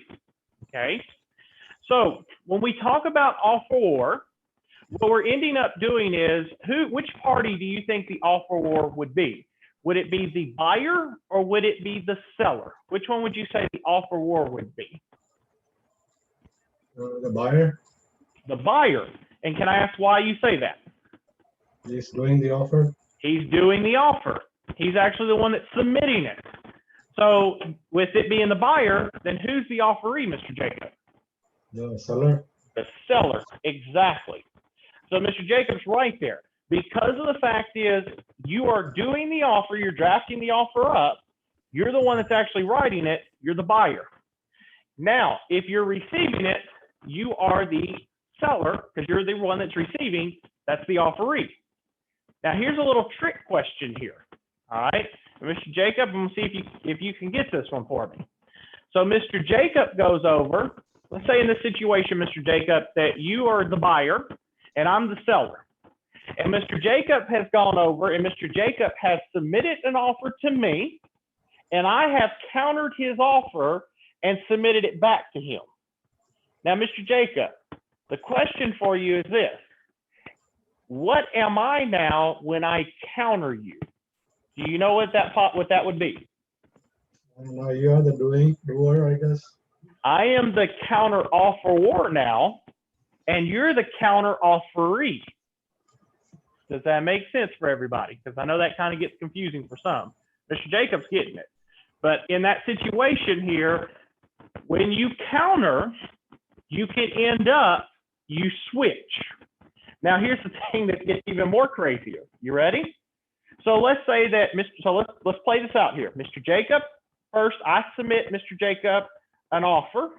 okay? So when we talk about offeror, what we're ending up doing is, which party do you think the offeror would be? Would it be the buyer or would it be the seller? Which one would you say the offeror would be? The buyer, The buyer. And can I ask why you say that? he's doing the offer. He's doing the offer. He's actually the one that's submitting it. So with it being the buyer, then who's the offeree, Mr. Jacob? The seller, The seller. Exactly. So Mr. Jacob's right there. Because of the fact is you are doing the offer, you're drafting the offer up, you're the one that's actually writing it, you're the buyer. Now, if you're receiving it, you are the seller because you're the one that's receiving, that's the offeree. Now, here's a little trick question here. All right, Mr. Jacob, I'm gonna see if you can get this one for me. So Mr. Jacob goes over, let's say in this situation, Mr. Jacob, that you are the buyer and I'm the seller. And Mr. Jacob has gone over and Mr. Jacob has submitted an offer to me and I have countered his offer and submitted it back to him. Now, Mr. Jacob, the question for you is this. What am I now when I counter you? Do you know what that would be? and you are the doer, I guess. I am the counter offeror now, and you're the counter offeree. Does that make sense for everybody? Because I know that kind of gets confusing for some. Mr. Jacob's getting it. But in that situation here, when you counter, you can end up, you switch. Now, here's the thing that gets even more crazier. You ready? So let's say that, let's play this out here. Mr. Jacob, first I submit Mr. Jacob an offer.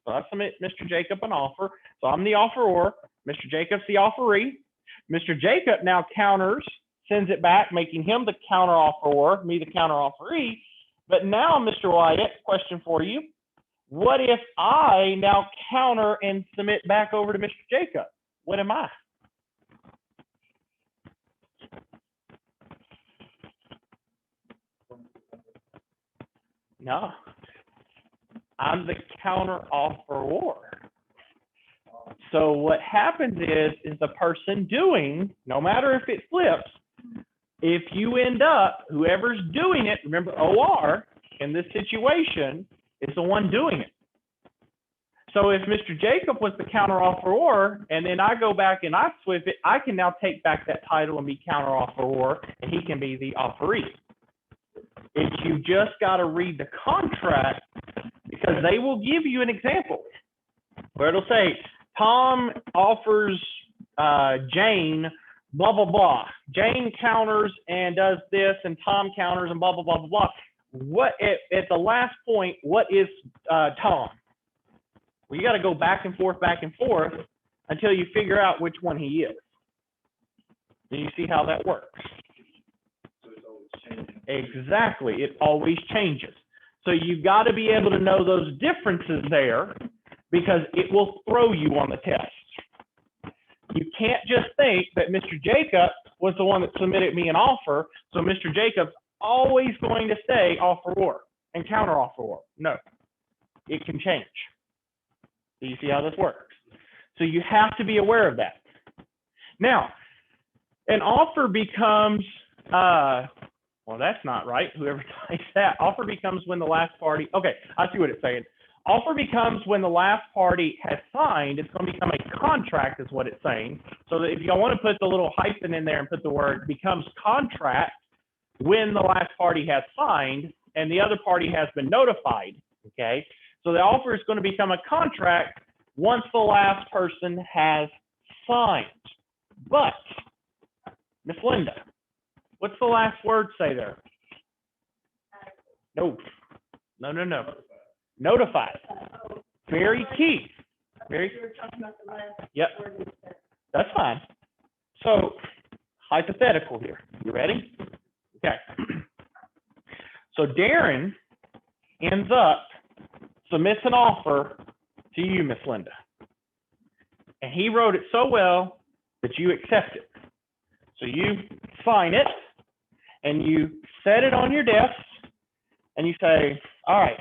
So I submit Mr. Jacob an offer. So I'm the offeror. Mr. Jacob's the offeree. Mr. Jacob now counters, sends it back, making him the counter offeror, me the counter offeree. But now, Mr. Wyatt, question for you. What if I now counter and submit back over to Mr. Jacob? What am I? No, I'm the counter offeror. So what happens is the person doing, no matter if it flips, if you end up, whoever's doing it, remember OR in this situation is the one doing it. So if Mr. Jacob was the counter offeror and then I go back and I flip it, I can now take back that title and be counter offeror and he can be the offeree. You just got to read the contract because they will give you an example where it'll say, Tom offers Jane, blah, blah, blah. Jane counters and does this and Tom counters and blah, blah, blah, blah, blah. What at the last point, what is Tom? Well, you got to go back and forth until you figure out which one he is. Do you see how that works? Exactly. It always changes. So you've got to be able to know those differences there because it will throw you on the test. You can't just think that Mr. Jacob was the one that submitted me an offer, so Mr. Jacob's always going to say offeror and counter offeror. No, it can change. Do you see how this works? So you have to be aware of that. Now, an offer becomes, well, that's not right. Whoever types that, offer becomes when the last party, okay, I see what it's saying. Offer becomes when the last party has signed. It's going to become a contract is what it's saying. So that if you want to put the little hyphen in there and put the word becomes contract when the last party has signed and the other party has been notified, okay? So the offer is going to become a contract once the last person has signed. But, Miss Linda, what's the last word say there? No. Notified. Very key. Yep. That's fine. So, hypothetical here. You ready? Okay. So Darren ends up submits an offer to you, Miss Linda. And he wrote it so well that you accept it. So you sign it and you set it on your desk and you say, all right,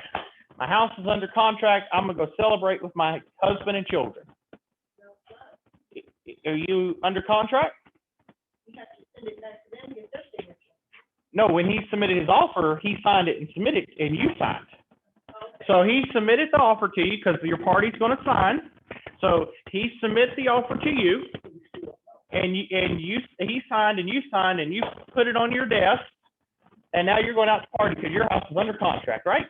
my house is under contract. I'm going to go celebrate with my husband and children. you under contract? No, when he submitted his offer, he signed it and submitted it, and you signed. So he submitted the offer to you because your party's going to sign. So he submits the offer to you, and he signed and you signed and you put it on your desk, and now you're going out to party because your house is under contract, right?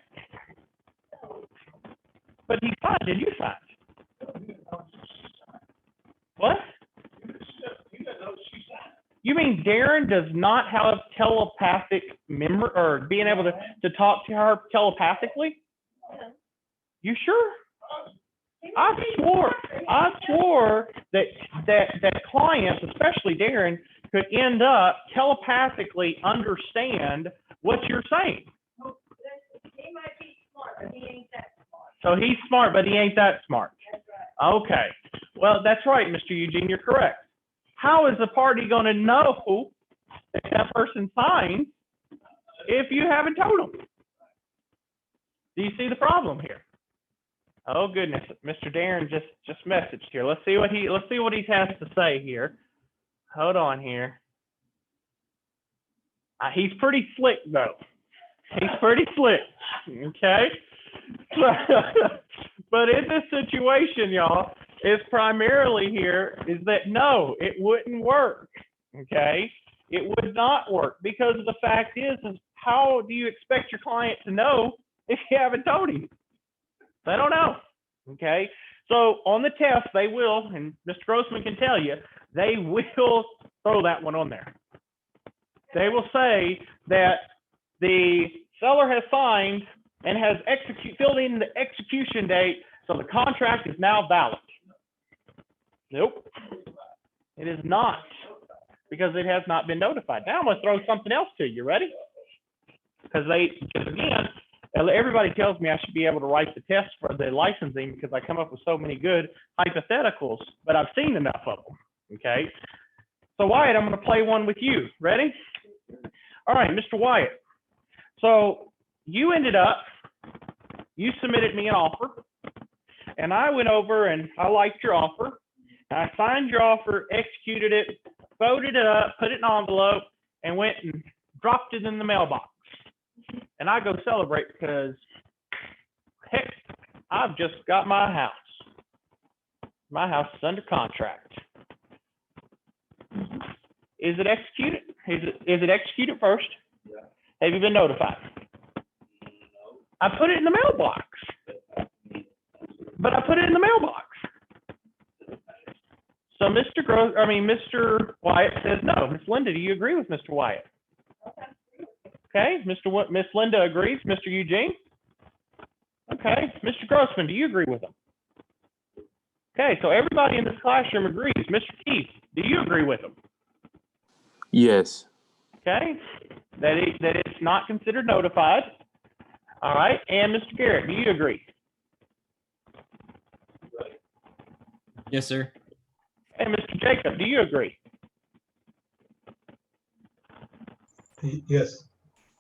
But he signed and you signed. What? You mean Darren does not have telepathic memory or being able to talk to her telepathically? You sure? I swore that clients, especially Darren, could end up telepathically understand what you're saying. He might be smart, but he ain't that smart. So he's smart, but he ain't that smart. That's right. Okay. Well, that's right, Mr. Eugene, you're correct. How is the party going to know that that person signed if you haven't told them? Do you see the problem here? Oh goodness, Mr. Darren just messaged here. Let's see what he has to say here. Hold on here. He's pretty slick though. He's pretty slick. Okay. But in this situation, y'all, is primarily here is that no, it wouldn't work. Okay, it would not work because the fact is how do you expect your client to know if you haven't told him? They don't know. Okay, so on the test they will, and Mr. Grossman can tell you, they will throw that one on there. They will say that the seller has signed and has filled in the execution date, so the contract is now valid. Nope, it is not, because it has not been notified. Now I'm going to throw something else to you. Ready? Because again, everybody tells me I should be able to write the test for the licensing because I come up with so many good hypotheticals, but I've seen enough of them. Okay. So Wyatt, I'm going to play one with you. Ready? All right, Mr. Wyatt. So you you submitted me an offer, and I went over and I liked your offer. I signed your offer, executed it, folded it up, put it in an envelope, and went and dropped it in the mailbox. And I go celebrate because, heck, I've just got my house. My house is under contract. Is it executed? Is it executed first? Yeah. Have you been notified? No. I put it in the mailbox. But I put it in the mailbox. So Mr. Wyatt says no. Miss Linda, do you agree with Mr. Wyatt? Okay, Miss Linda agrees. Mr. Eugene? Okay, Mr. Grossman, do you agree with him? Okay, so everybody in this classroom agrees. Mr. Keith, do you agree with him? Yes. Okay, that it's not considered notified. All right, and Mr. Garrett, do you agree? Yes, sir. And Mr. Jacob, do you agree? Yes.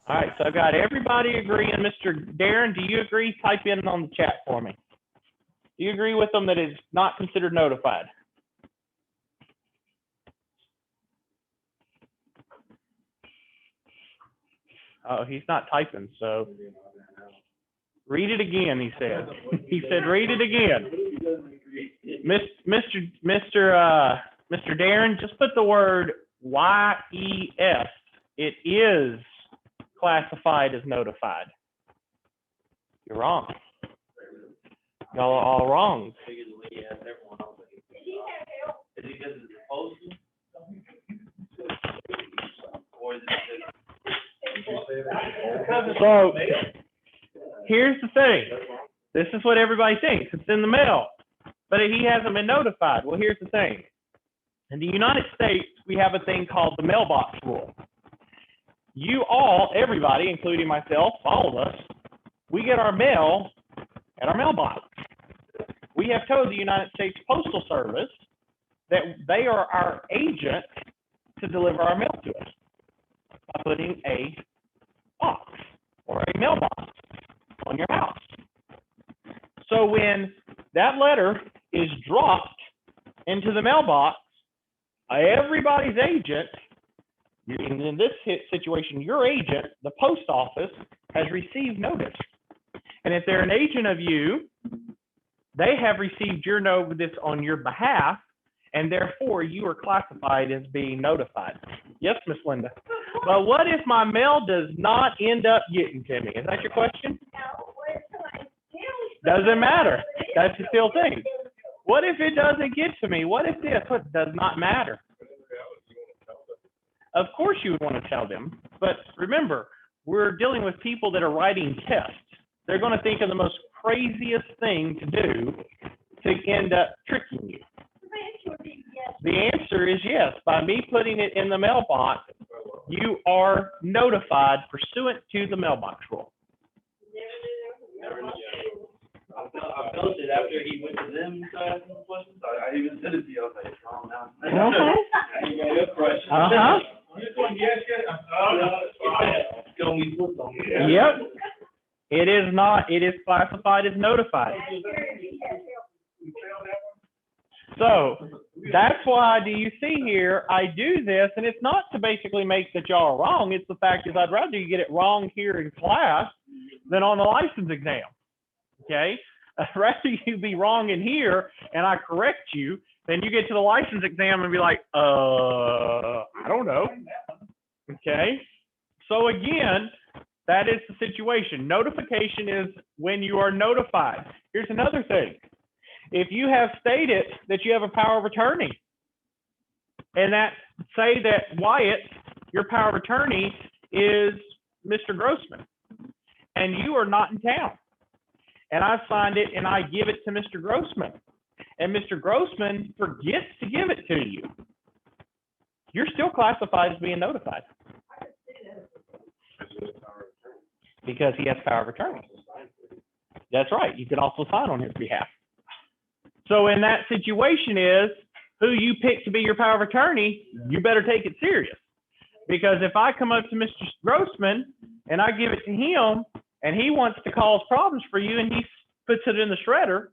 All right, so I've got everybody agreeing. Mr. Darren, do you agree? Type in on the chat for me. Do you agree with them that it's not considered notified? Oh, he's not typing, so read it again, he said. He said, read it again. Mr. Darren, just put the word YES. It is classified as notified. You're wrong. Y'all are all wrong. So here's the thing. This is what everybody thinks. It's in the mail, but he hasn't been notified. Well, here's the thing. In the United States, we have a thing called the Mailbox Rule. You all, everybody, including myself, all of us, we get our mail at our mailbox. We have told the United States Postal Service that they are our agent to deliver our mail to us by putting a box or a mailbox on your house. So when that letter is dropped into the mailbox, everybody's agent, and in this situation, your agent, the post office, has received notice. And if they're an agent of you, they have received your notice on your behalf, and therefore you are classified as being notified. Yes, Miss Linda. But what if my mail does not end up getting to me? Is that your question? Doesn't matter. That's the still thing. What if it doesn't get to me? What if this? What does not matter? Of course you would want to tell them, but remember, we're dealing with people that are writing tests. They're going to think of the most craziest thing to do to end up tricking you. The answer is yes. By me putting it in the mailbox, you are notified pursuant to the mailbox rule. I felt it after he went to them questions. I even said it to you. I was like, calm down. You got your question. This one, yes, yes. Yep. It is not. It is classified as notified. So that's why, do you see here, I do this, and it's not to basically make that y'all are wrong. It's the fact is I'd rather you get it wrong here in class than on the license exam. Okay? I'd rather you be wrong in here and I correct you than you get to the license exam and be like, I don't know. Okay? So again, that is the situation. Notification is when you are notified. Here's another thing. If you have stated that you have a power of attorney, and that say that Wyatt, your power of attorney is Mr. Grossman, and you are not in town, and I signed it and I give it to Mr. Grossman, and Mr. Grossman forgets to give it to you, you're still classified as being notified because he has power of attorney. That's right. You can also sign on his behalf. So in that situation is, who you pick to be your power of attorney, you better take it serious. Because if I come up to Mr. Grossman and I give it to him and he wants to cause problems for you and he puts it in the shredder,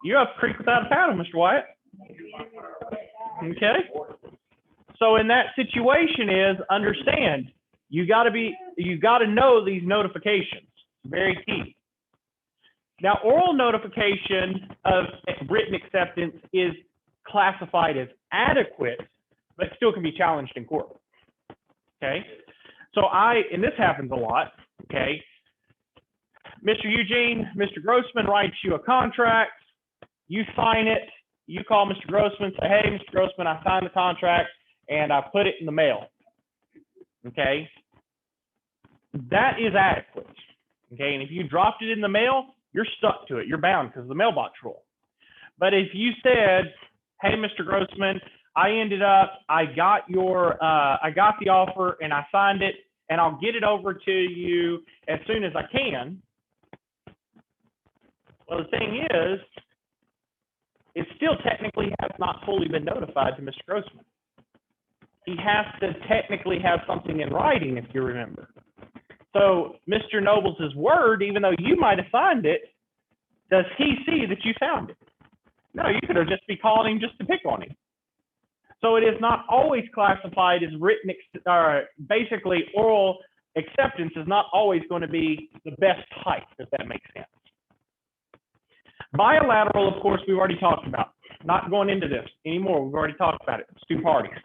you're up creek without a paddle, Mr. Wyatt. Okay? So in that situation is, understand, you got to know these notifications. Very key. Now, oral notification of written acceptance is classified as adequate, but still can be challenged in court. Okay? So and this happens a lot, okay? Mr. Eugene, Mr. Grossman writes you a contract, you sign it, you call Mr. Grossman, say, hey, Mr. Grossman, I signed the contract and I put it in the mail. Okay? That is adequate. Okay, and if you dropped it in the mail, you're stuck to it. You're bound because of the mailbox rule. But if you said, hey, Mr. Grossman, I got the offer and I signed it and I'll get it over to you as soon as I can. Well, the thing is, it still technically has not fully been notified to Mr. Grossman. He has to technically have something in writing, if you remember. So Mr. Nobles' word, even though you might have signed it, does he see that you signed it? No, you could have just be calling him just to pick on him. So it is not always classified as written, basically oral acceptance is not always going to be the best type, if that makes sense. Bilateral, of course, we've already talked about. Not going into this anymore. We've already talked about it. It's two parties,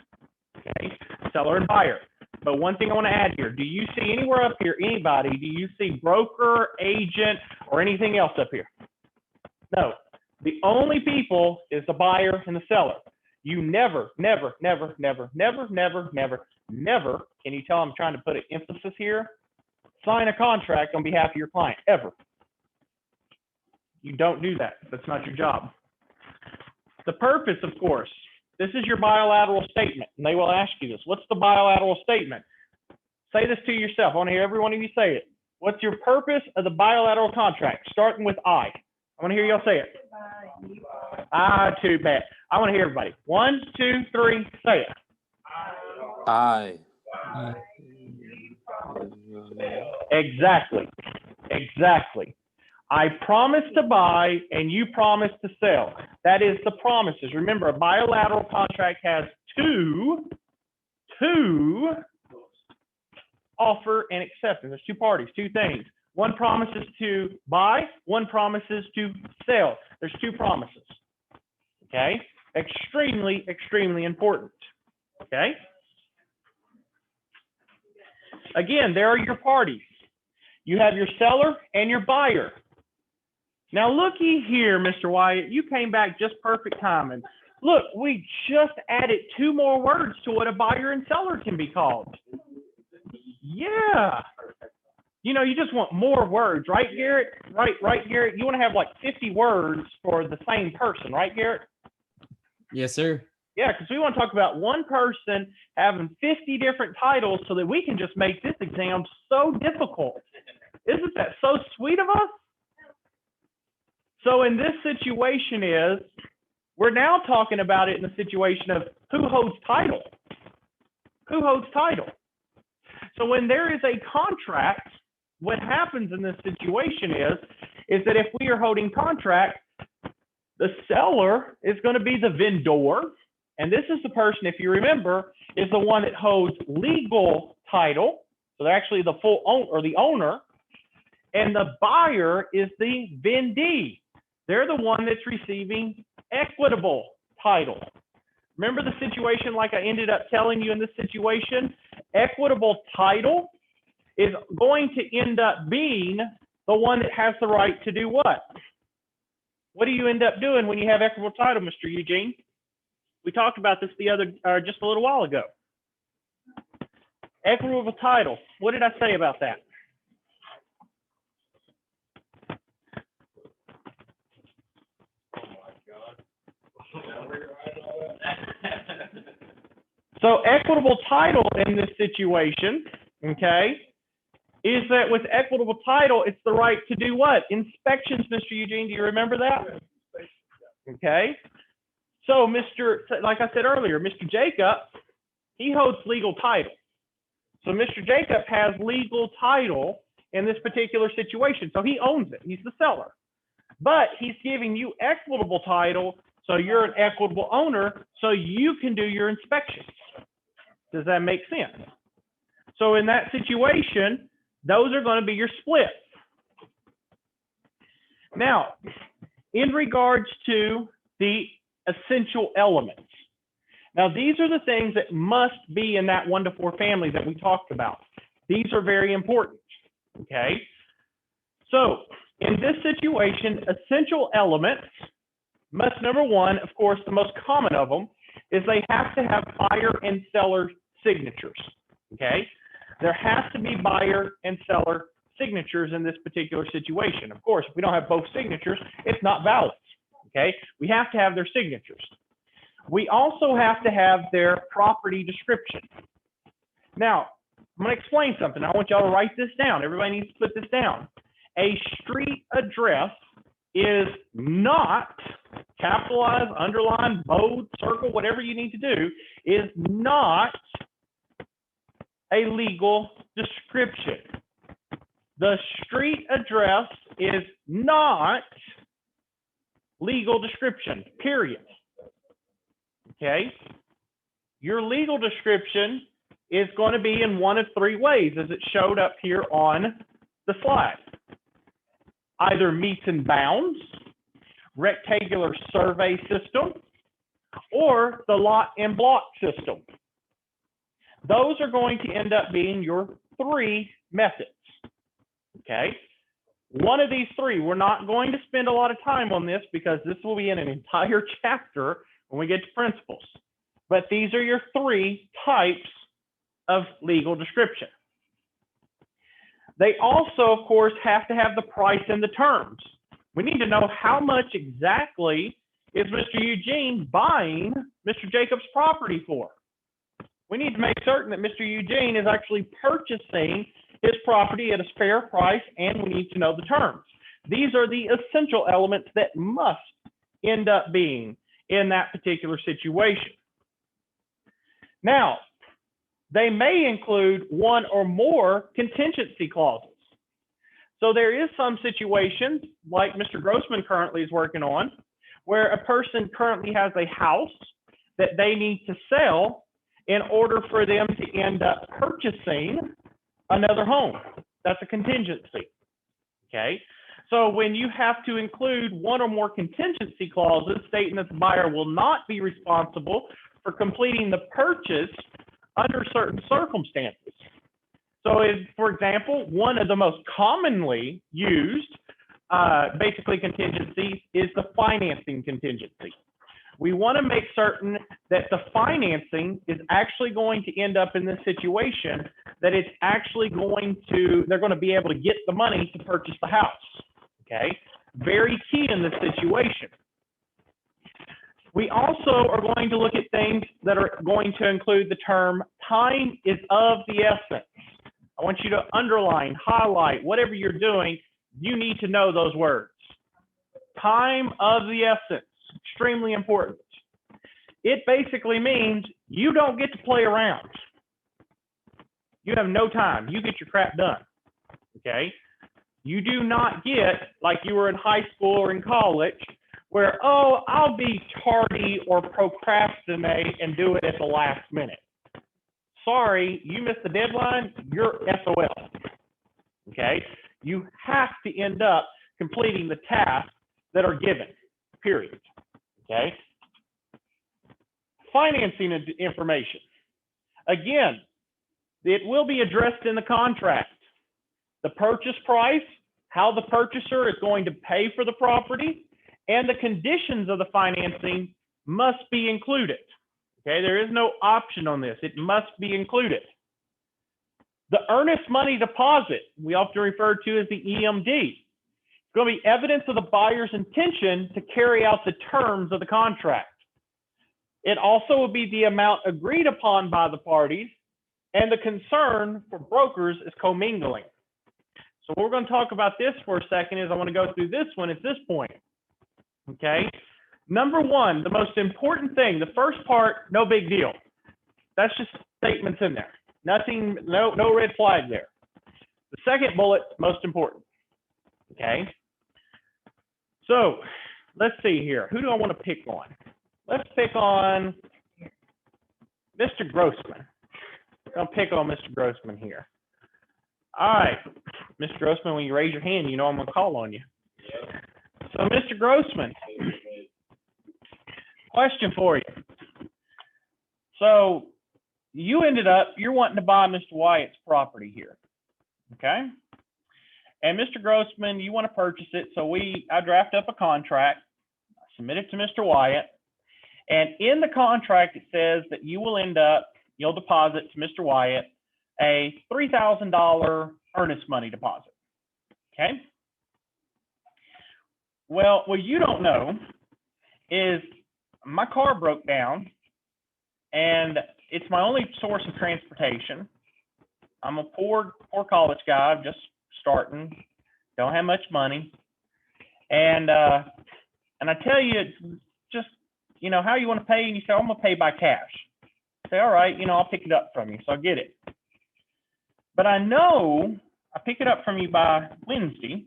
okay? Seller and buyer. But one thing I want to add here, do you see anywhere up here, anybody, do you see broker, agent, or anything else up here? No. The only people is the buyer and the seller. You never, never, never, never, never, never, never, never, can you tell I'm trying to put an emphasis here? Sign a contract on behalf of your client, ever. You don't do that. That's not your job. The purpose, of course, this is your bilateral statement, and they will ask you this. What's the bilateral statement? Say this to yourself. I want to hear every one of you say it. What's your purpose of the bilateral contract? Starting with I. I want to hear y'all say it. Too bad. I want to hear everybody. 1, 2, 3, say it. I. Exactly. Exactly. I promise to buy and you promise to sell. That is the promises. Remember, a bilateral contract has two offer and acceptance. There's two parties, two things. One promises to buy, one promises to sell. There's two promises. Okay? Extremely, extremely important. Okay? Again, there are your parties. You have your seller and your buyer. Now, looky here, Mr. Wyatt, you came back just perfect timing. Look, we just added two more words to what a buyer and seller can be called. Yeah. You know, you just want more words, right, Garrett? Right, Garrett? You want to have like 50 words for the same person, right, Garrett? Yes, sir. Yeah, because we want to talk about one person having 50 different titles so that we can just make this exam so difficult. Isn't that so sweet of us? So in this situation we're now talking about it in the situation of who holds title. Who holds title? So when there is a contract, what happens in this situation is that if we are holding contract, the seller is going to be the vendor. And this is the person, if you remember, is the one that holds legal title. So they're actually the full owner or the owner. And the buyer is the vendee. They're the one that's receiving equitable title. Remember the situation like I ended up telling you in this situation? Equitable title is going to end up being the one that has the right to do what? What do you end up doing when you have equitable title, Mr. Eugene? We talked about this just a little while ago. Equitable title. What did I say about that? So equitable title in this situation, okay, is that with equitable title, it's the right to do what? Inspections, Mr. Eugene, do you remember that? Okay. So like I said earlier, Mr. Jacob, he holds legal title. So Mr. Jacob has legal title in this particular situation. So he owns it. He's the seller. But he's giving you equitable title, so you're an equitable owner, so you can do your inspections. Does that make sense? So in that situation, those are going to be your splits. Now, in regards to the essential elements. Now, these are the things that must be in that 1 to 4 family that we talked about. These are very important, okay? So in this situation, essential elements must, number one, of course, the most common of them, is they have to have buyer and seller signatures, okay? There has to be buyer and seller signatures in this particular situation. Of course, if we don't have both signatures, it's not valid, okay? We have to have their signatures. We also have to have their property description. Now, I'm going to explain something. I want y'all to write this down. Everybody needs to put this down. A street address is not, capitalize, underline, bold, circle, whatever you need to do, is not a legal description. The street address is not legal description, period. Okay? Your legal description is going to be in one of 3 ways, as it showed up here on the slide. Either meets and bounds, rectangular survey system, or the lot and block system. Those are going to end up being your 3 methods, okay? One of these 3, we're not going to spend a lot of time on this because this will be in an entire chapter when we get to principles. But these are your 3 types of legal description. They also, of course, have to have the price and the terms. We need to know how much exactly is Mr. Eugene buying Mr. Jacob's property for. We need to make certain that Mr. Eugene is actually purchasing his property at a fair price, and we need to know the terms. These are the essential elements that must end up being in that particular situation. Now, they may include 1 or more contingency clauses. So there is some situations, like Mr. Grossman currently is working on, where a person currently has a house that they need to sell in order for them to end up purchasing another home. That's a contingency, okay? So when you have to include one or more contingency clauses stating that the buyer will not be responsible for completing the purchase under certain circumstances. So if, for example, one of the most commonly used basically contingencies is the financing contingency. We want to make certain that the financing is actually going to end up in this situation, that it's actually going to, they're going to be able to get the money to purchase the house, okay? Very key in this situation. We also are going to look at things that are going to include the term time is of the essence. I want you to underline, highlight, whatever you're doing, you need to know those words. Time of the essence, extremely important. It basically means you don't get to play around. You have no time. You get your crap done, okay? You do not get, like you were in high school or in college, where, oh, I'll be tardy or procrastinate and do it at the last minute. Sorry, you missed the deadline, you're SOL, okay? You have to end up completing the tasks that are given, period, okay? Financing information. Again, it will be addressed in the contract. The purchase price, how the purchaser is going to pay for the property, and the conditions of the financing must be included. Okay, there is no option on this. It must be included. The earnest money deposit, we often refer to as the EMD. It's going to be evidence of the buyer's intention to carry out the terms of the contract. It also will be the amount agreed upon by the parties, and the concern for brokers is commingling. So we're going to talk about this for a second is I want to go through this one at this point. Okay. Number one, the most important thing, the first part, no big deal. That's just statements in there. Nothing, no red flag there. The second bullet, most important. Okay. So let's see here. Who do I want to pick on? Let's pick on Mr. Grossman. I'm going to pick on Mr. Grossman here. All right. Mr. Grossman, when you raise your hand, you know I'm going to call on you. So, Mr. Grossman, question for you. So, you're wanting to buy Mr. Wyatt's property here, okay? And Mr. Grossman, you want to purchase it, so I draft up a contract, I submit it to Mr. Wyatt, and in the contract it says that you'll deposit to Mr. Wyatt a $3,000 earnest money deposit, okay? Well, what you don't know is my car broke down and it's my only source of transportation. I'm a poor college guy, just starting, don't have much money. And I tell you, it's just, how you want to pay, and you say, I'm going to pay by cash. I say, all right, I'll pick it up from you. So I get it. But I know I pick it up from you by Wednesday,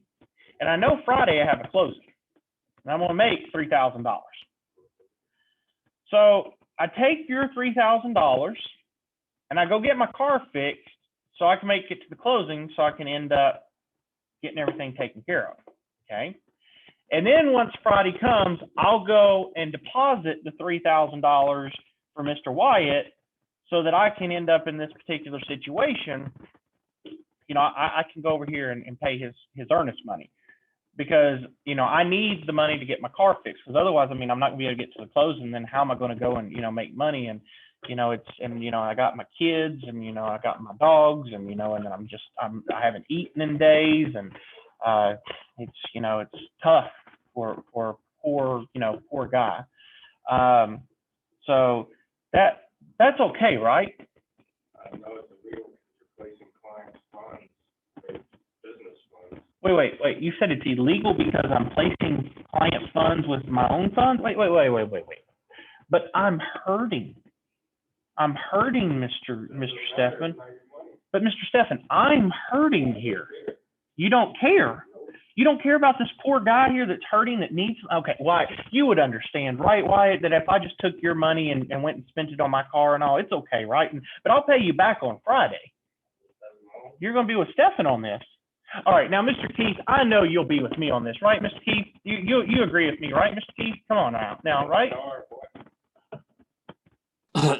and I know Friday I have a closing. And I'm going to make $3,000. So I take your $3,000 and I go get my car fixed so I can make it to the closing so I can end up getting everything taken care of, okay? And then once Friday comes, I'll go and deposit the $3,000 for Mr. Wyatt so that I can end up in this particular situation. I can go over here and pay his earnest money. Because, I need the money to get my car fixed, because otherwise, I'm not gonna be able to get to the closing. Then how am I gonna go and, make money? And, I got my kids and, I got my dogs and, and then I haven't eaten in days. And, it's tough for poor guy. So that's okay, right? I know it's illegal because you're placing clients' funds with business funds. Wait. You said it's illegal because I'm placing client funds with my own funds? Wait. But I'm hurting. Mr. Stephan. But Mr. Stephan, I'm hurting here. You don't care. You don't care about this poor guy here that's hurting, that needs, okay, Wyatt, you would understand, right, Wyatt, that if I just took your money and went and spent it on my car and all, it's okay, right? But I'll pay you back on Friday. You're going to be with Stefan on this. All right, now, Mr. Keith, I know you'll be with me on this, right, Mr. Keith? You agree with me, right, Mr. Keith? Come on now, right?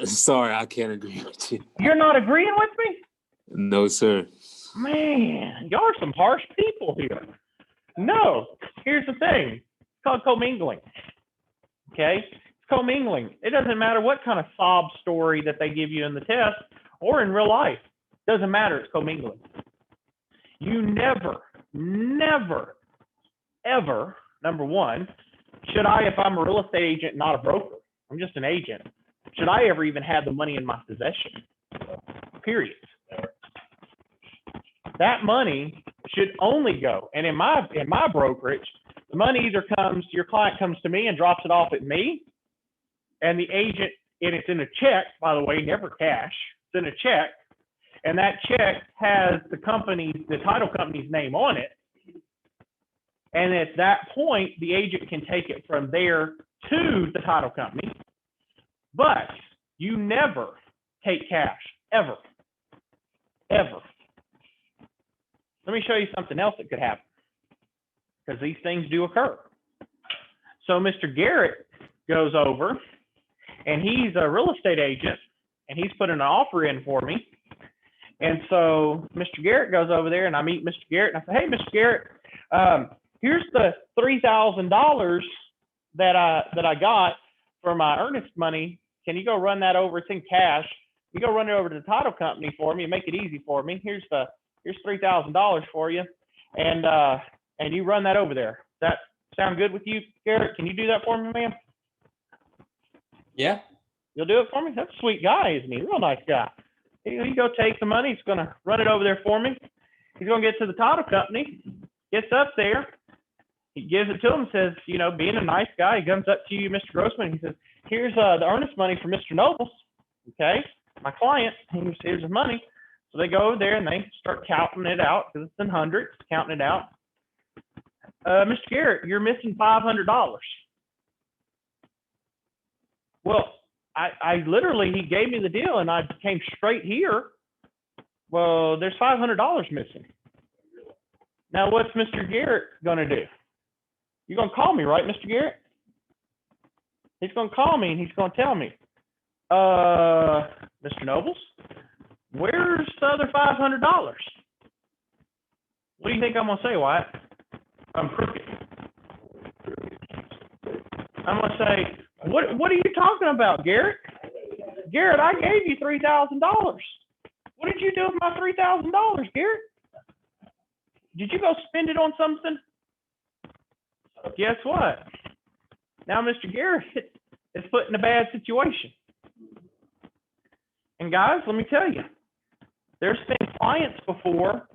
Sorry, I can't agree with you. You're not agreeing with me? No, sir. Man, y'all are some harsh people here. No, here's the thing. It's called commingling. Okay? It's commingling. It doesn't matter what kind of sob story that they give you in the test or in real life. It doesn't matter. It's commingling. You never, ever, number one, should I, if I'm a real estate agent, not a broker, I'm just an agent, should I ever even have the money in my possession? Period. That money should only go, and in my brokerage, the money either comes, your client comes to me and drops it off at me, and the agent, and it's in a check, by the way, never cash, it's in a check, and that check has the title company's name on it. And at that point, the agent can take it from there to the title company. But you never take cash, ever. Ever. Let me show you something else that could happen, because these things do occur. So Mr. Garrett goes over, and he's a real estate agent, and he's putting an offer in for me. And so Mr. Garrett goes over there, and I meet Mr. Garrett, and I say, hey, Mr. Garrett, here's the $3,000 that I got for my earnest money. Can you go run that over? It's in cash. You go run it over to the title company for me and make it easy for me. Here's $3,000 for you, and you run that over there. Does that sound good with you, Garrett? Can you do that for me, man? Yeah. You'll do it for me? That's a sweet guy, isn't he? Real nice guy. You go take the money. He's going to run it over there for me. He's going to get to the title company, gets up there. He gives it to him, says, you know, being a nice guy, he comes up to you, Mr. Grossman. He says, here's the earnest money for Mr. Nobles. Okay, my client. Here's his money. So they go over there and they start counting it out, because it's in hundreds, counting it out. Mr. Garrett, you're missing $500. Well, I literally, he gave me the deal and I came straight here. Well, there's $500 missing. Now, what's Mr. Garrett going to do? You're going to call me, right, Mr. Garrett? He's going to call me and he's going to tell me, Mr. Nobles, where's the other $500? What do you think I'm going to say, Wyatt? I'm crooked. I'm going to say, what are you talking about, Garrett? Garrett, I gave you $3,000. What did you do with my $3,000, Garrett? Did you go spend it on something? Guess what? Now Mr. Garrett is put in a bad situation. And guys, let me tell you, there's been clients before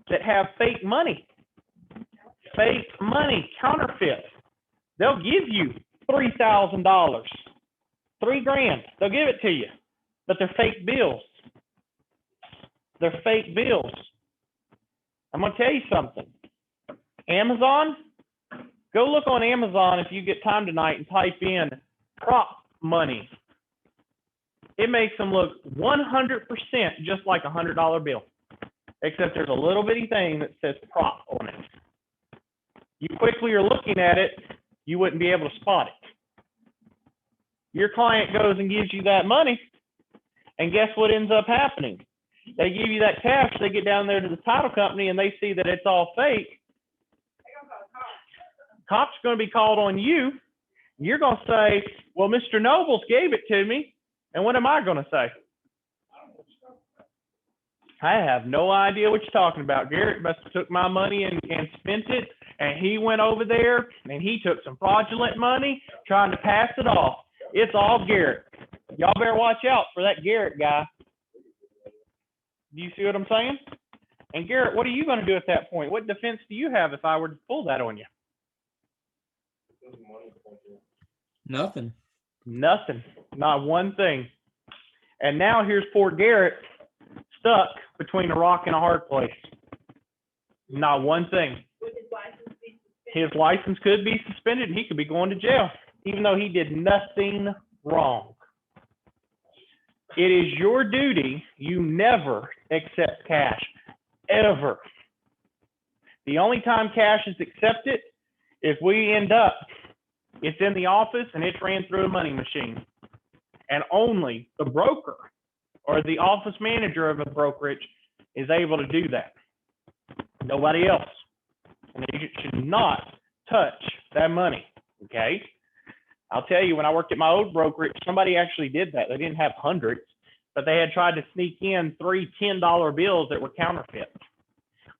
that have fake money, counterfeit. They'll give you $3,000, $3,000. They'll give it to you, but they're fake bills. They're fake bills. I'm going to tell you something. Amazon, go look on Amazon if you get time tonight and type in prop money. It makes them look 100% just like a $100 bill, except there's a little bitty thing that says prop on it. You quickly are looking at it, you wouldn't be able to spot it. Your client goes and gives you that money, and guess what ends up happening? They give you that cash, they get down there to the title company, and they see that it's all fake. Cops are going to be called on you. You're going to say, well, Mr. Nobles gave it to me. And what am I going to say? I have no idea what you're talking about. Garrett must have took my money and spent it, and he went over there, and he took some fraudulent money trying to pass it off. It's all Garrett. Y'all better watch out for that Garrett guy. Do you see what I'm saying? And Garrett, what are you going to do at that point? What defense do you have if I were to pull that on you? Nothing. Nothing. Not one thing. And now here's poor Garrett stuck between a rock and a hard place. Not one thing. his license could be suspended and he could be going to jail, even though he did nothing wrong. It is your duty. You never accept cash, ever. The only time cash is accepted, if we end up, it's in the office and it's ran through a money machine. And only the broker or the office manager of a brokerage is able to do that. Nobody else. And you should not touch that money, okay? I'll tell you, when I worked at my old brokerage, somebody actually did that. They didn't have hundreds, but they had tried to sneak in 3 $10 bills that were counterfeit.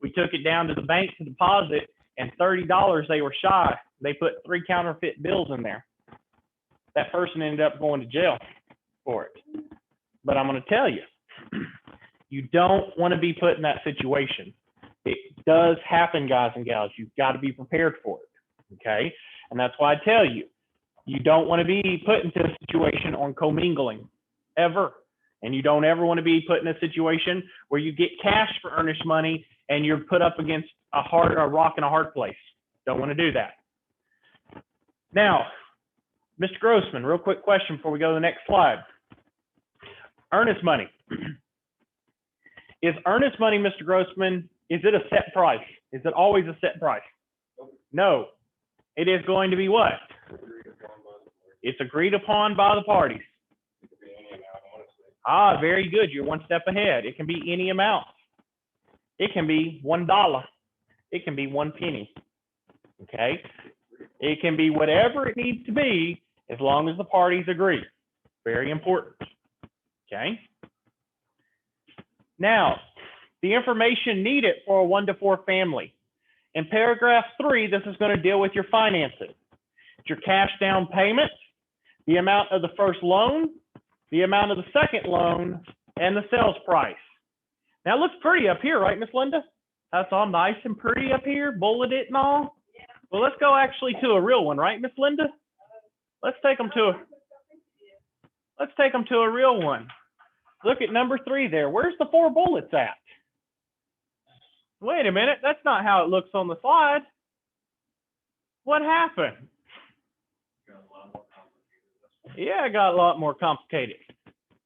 We took it down to the bank to deposit, and $30 they were shy. They put 3 counterfeit bills in there. That person ended up going to jail for it. But I'm going to tell you, you don't want to be put in that situation. It does happen, guys and gals. You've got to be prepared for it, okay? And that's why I tell you, you don't want to be put into a situation on commingling, ever. And you don't ever want to be put in a situation where you get cash for earnest money and you're put up against a rock and a hard place. Don't want to do that. Now, Mr. Grossman, real quick question before we go to the next slide. Earnest money. Is earnest money, Mr. Grossman, is it a set price? Is it always a set price? No. It is going to be what? It's agreed upon by the parties. Ah, very good. You're one step ahead. It can be any amount. It can be $1. It can be 1 penny. Okay? It can be whatever it needs to be as long as the parties agree. Very important. Okay? Now, the information needed for a 1 to 4 family. In paragraph 3, this is going to deal with your finances. It's your cash down payment, the amount of the first loan, the amount of the second loan, and the sales price. Now, it looks pretty up here, right, Miss Linda? That's all nice and pretty up here, bulleted and all. Well, let's go actually to a real one, right, Miss Linda? Let's take them to a real one. Look at number 3 there. Where's the 4 bullets at? Wait a minute. That's not how it looks on the slide. What happened? Yeah, it got a lot more complicated.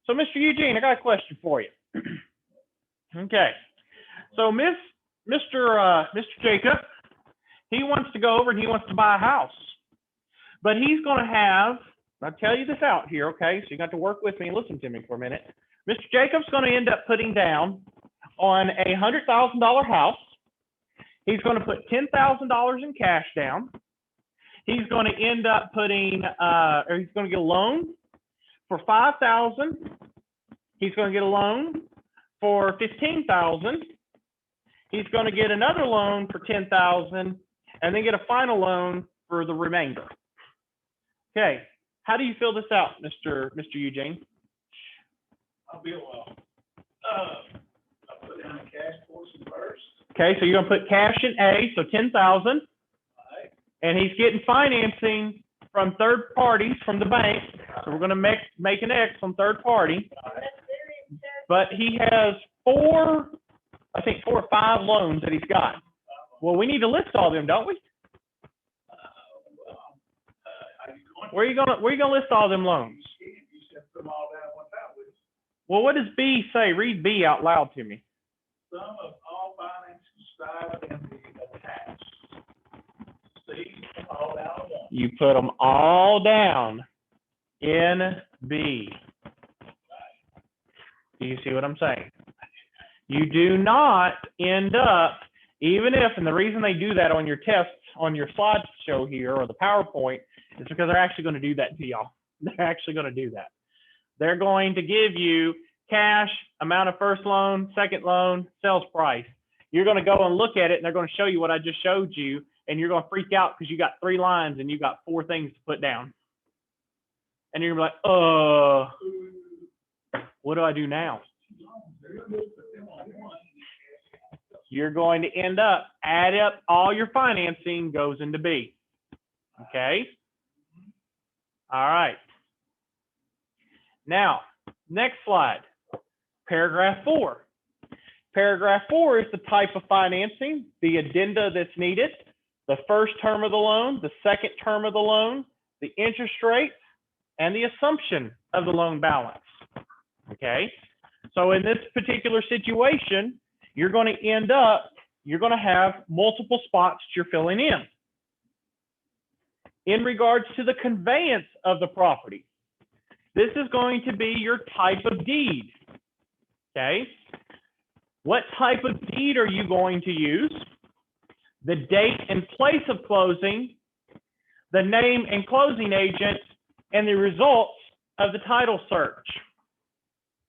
So, Mr. Eugene, I got a question for you. Okay. So, Mr. Jacob, he wants to go over and he wants to buy a house. But he's going to have, I'll tell you this out here, okay? So you got to work with me and listen to me for a minute. Mr. Jacob's going to end up putting down on a $100,000 house. He's going to put $10,000 in cash down. He's going to end up putting, or he's going to get a loan for $5,000. He's going to get a loan for $15,000. He's going to get another loan for $10,000, and then get a final loan for the remainder. Okay, how do you fill this out, Mr. Eugene? I'll be I'll put down the cash portion first. Okay, so you're going to put cash in A, so $10,000. And he's getting financing from third parties from the bank. So we're going to make an X on third party. But he has 4 or 5 loans that he's got. Well, we need to list all of them, don't we? Where are you going to list all them loans? Well, what does B say? Read B out loud to me. Sum of all finances styled and the attached. See, all down. You put them all down in B. Do you see what I'm saying? You do not end up, even if, and the reason they do that on your tests, on your slideshow here, or the PowerPoint, is because they're actually going to do that to y'all. They're actually going to do that. They're going to give you cash, amount of first loan, second loan, sales price. You're going to go and look at it, and they're going to show you what I just showed you, and you're going to freak out because you got 3 lines and you got 4 things to put down. And you're going to be like, what do I do now? You're going to end up, add up all your financing goes into B. Okay? All right. Now, next slide, paragraph 4. Paragraph 4 is the type of financing, the addenda that's needed. the first term of the loan, the second term of the loan, the interest rate, and the assumption of the loan balance. Okay? So in this particular situation, you're going to have multiple spots you're filling in. In regards to the conveyance of the property, this is going to be your type of deed. Okay? What type of deed are you going to use? The date and place of closing, the name and closing agent, and the results of the title search.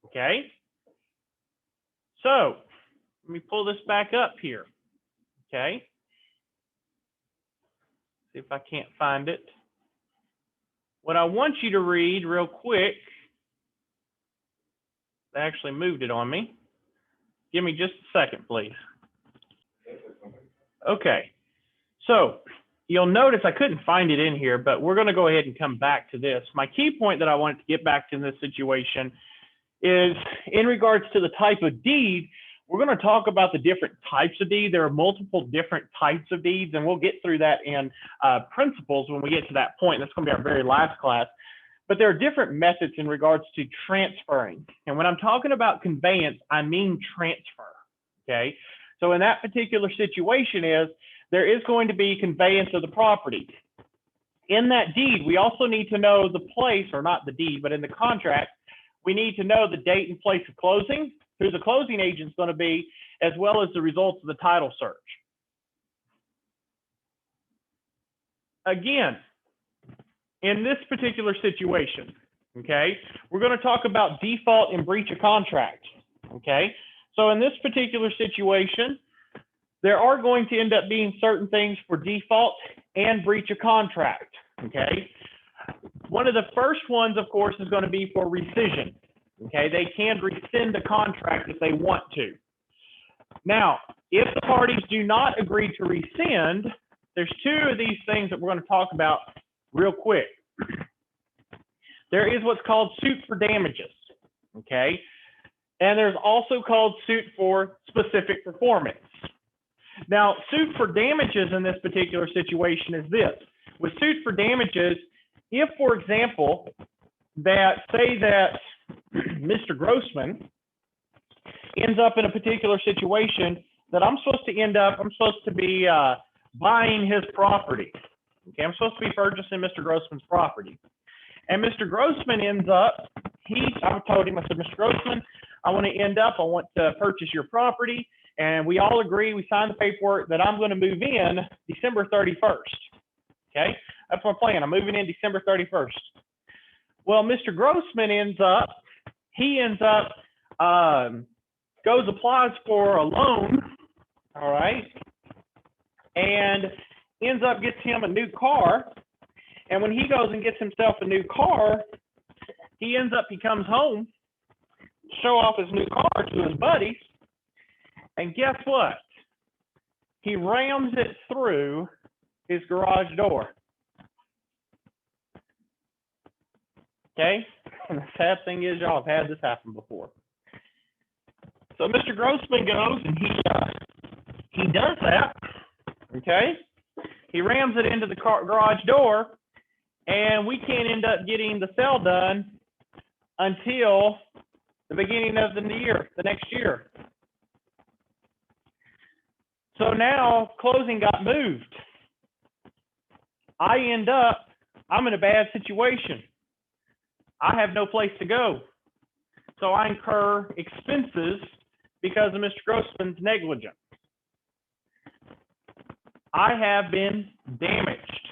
Okay? So, let me pull this back up here. Okay? See if I can't find it. What I want you to read real quick, they actually moved it on me. Give me just a second, please. Okay, so you'll notice I couldn't find it in here, but we're going to go ahead and come back to this. My key point that I wanted to get back to in this situation is in regards to the type of deed. We're going to talk about the different types of deed. There are multiple different types of deeds, and we'll get through that in principles when we get to that point. That's going to be our very last class. But there are different methods in regards to transferring. And when I'm talking about conveyance, I mean transfer, okay? So in that particular situation there is going to be conveyance of the property. In that deed, we also need to know the place, or not the deed, but in the contract, we need to know the date and place of closing, who the closing agent is going to be, as well as the results of the title search. Again, in this particular situation, okay, we're going to talk about default and breach of contract, okay? So in this particular situation, there are going to end up being certain things for default and breach of contract, okay? One of the first ones, of course, is going to be for rescission, okay? They can rescind the contract if they want to. Now, if the parties do not agree to rescind, there's two of these things that we're going to talk about real quick. There is what's called suit for damages, okay? And there's also called suit for specific performance. Now, suit for damages in this particular situation is this. With suit for damages, if, for example, say that Mr. Grossman ends up in a particular situation that I'm supposed to be buying his property. Okay, I'm supposed to be purchasing Mr. Grossman's property. And Mr. Grossman ends up, I told him, I said, Mr. Grossman, I want to purchase your property. And we all agree, we signed the paperwork that I'm going to move in December 31st. Okay, that's my plan. I'm moving in December 31st. Well, Mr. Grossman applies for a loan, all right, and gets him a new car. And when he goes and gets himself a new car, he comes home, show off his new car to his buddies, and guess what? He rams it through his garage door. Okay? And the sad thing is, y'all have had this happen before. So Mr. Grossman goes and he does that. Okay? He rams it into the garage door, and we can't end up getting the sale done until the beginning of the next year. So now closing got moved. I'm in a bad situation. I have no place to go. So I incur expenses because of Mr. Grossman's negligence. I have been damaged.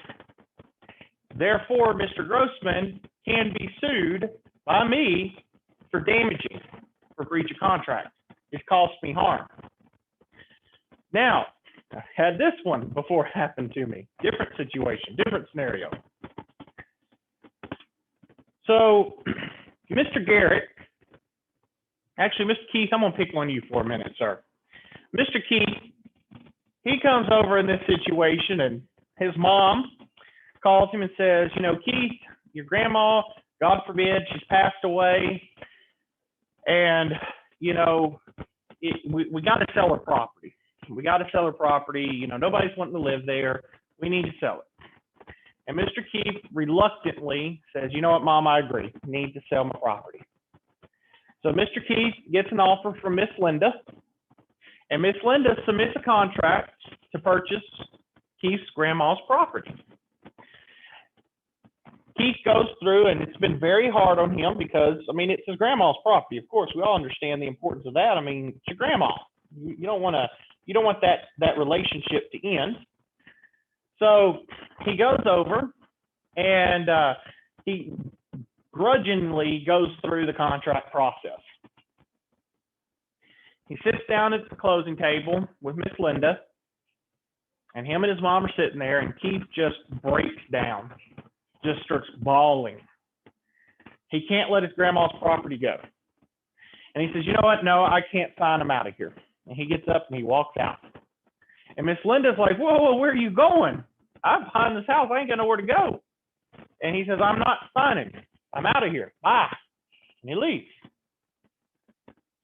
Therefore, Mr. Grossman can be sued by me for damaging, for breach of contract. It cost me harm. Now, I had this one before happen to me. Different situation, different scenario. So, Mr. Garrett, actually, Mr. Keith, I'm going to pick on you for a minute, sir. Mr. Keith, he comes over in this situation, and his mom calls him and says, you know, Keith, your grandma, God forbid, she's passed away, and, you know, we got to sell her property. We got to sell our property. You know, nobody's wanting to live there. We need to sell it. And Mr. Keith reluctantly says, you know what, Mom, I agree. I need to sell my property. So Mr. Keith gets an offer from Miss Linda, and Miss Linda submits a contract to purchase Keith's grandma's property. Keith goes through, and it's been very hard on him because, I mean, it's his grandma's property. Of course, we all understand the importance of that. I mean, it's your grandma. You don't want that relationship to end. So he goes over, and he grudgingly goes through the contract process. He sits down at the closing table with Miss Linda, and him and his mom are sitting there, and Keith just breaks down, just starts bawling. He can't let his grandma's property go. And he says, you know what? No, I can't sign him out of here. And he gets up and he walks out. And Miss Linda's like, whoa, where are you going? I'm behind this house. I ain't got nowhere to go. And he says, I'm not signing. I'm out of here. Bye. And he leaves.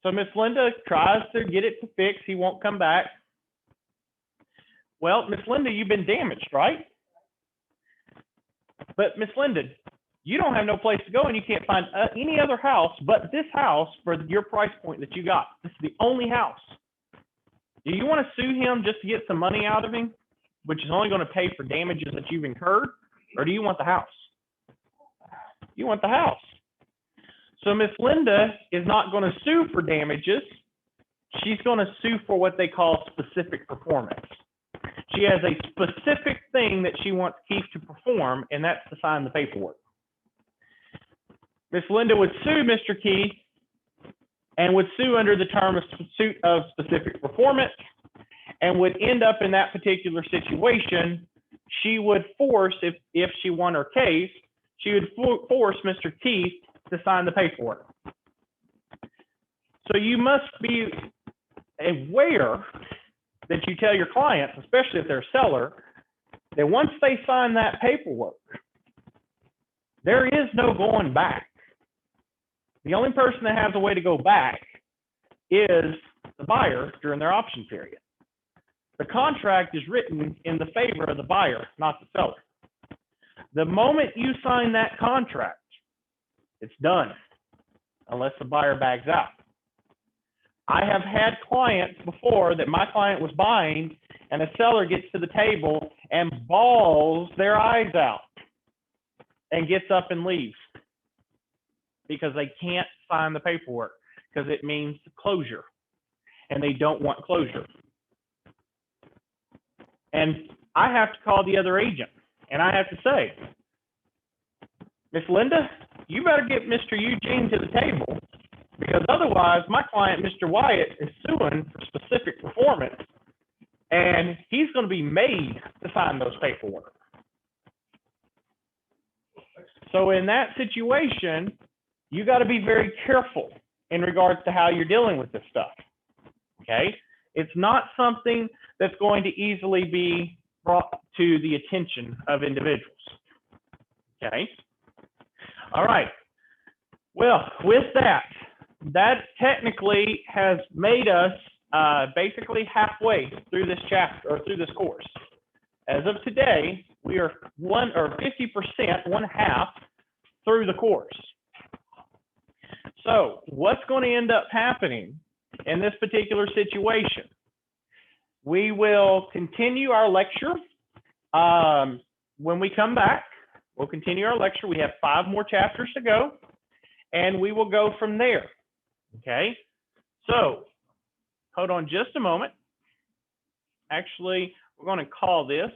So Miss Linda tries to get it to fix. He won't come back. Well, Miss Linda, you've been damaged, right? But Miss Linda, you don't have no place to go, and you can't find any other house but this house for your price point that you got. This is the only house. Do you want to sue him just to get some money out of him, which is only going to pay for damages that you've incurred, or do you want the house? You want the house. So Miss Linda is not going to sue for damages. She's going to sue for what they call specific performance. She has a specific thing that she wants Keith to perform, and that's to sign the paperwork. Miss Linda would sue Mr. Keith and would sue under the term of suit of specific performance, and would end up in that particular situation. She would force, if she won her case, she would force Mr. Keith to sign the paperwork. So you must be aware that you tell your clients, especially if they're a seller, that once they sign that paperwork, there is no going back. The only person that has a way to go back is the buyer during their option period. The contract is written in the favor of the buyer, not the seller. The moment you sign that contract, it's done, unless the buyer bags out. I have had clients before that my client was buying, and a seller gets to the table and bawls their eyes out and gets up and leaves because they can't sign the paperwork because it means closure, and they don't want closure. And I have to call the other agent, and I have to say, Miss Linda, you better get Mr. Eugene to the table, because otherwise my client, Mr. Wyatt, is suing for specific performance, and he's going to be made to sign those paperwork. So in that situation, you got to be very careful in regards to how you're dealing with this stuff, okay? It's not something that's going to easily be brought to the attention of individuals, okay? All right. Well, with that, that technically has made us basically halfway through this chapter or through this course. As of today, we are 50%, one half through the course. So what's going to end up happening in this particular situation? We will continue our lecture. When we come back, we'll continue our lecture. We have 5 more chapters to go, and we will go from there. Okay, so hold on just a moment. Actually, we're going to call this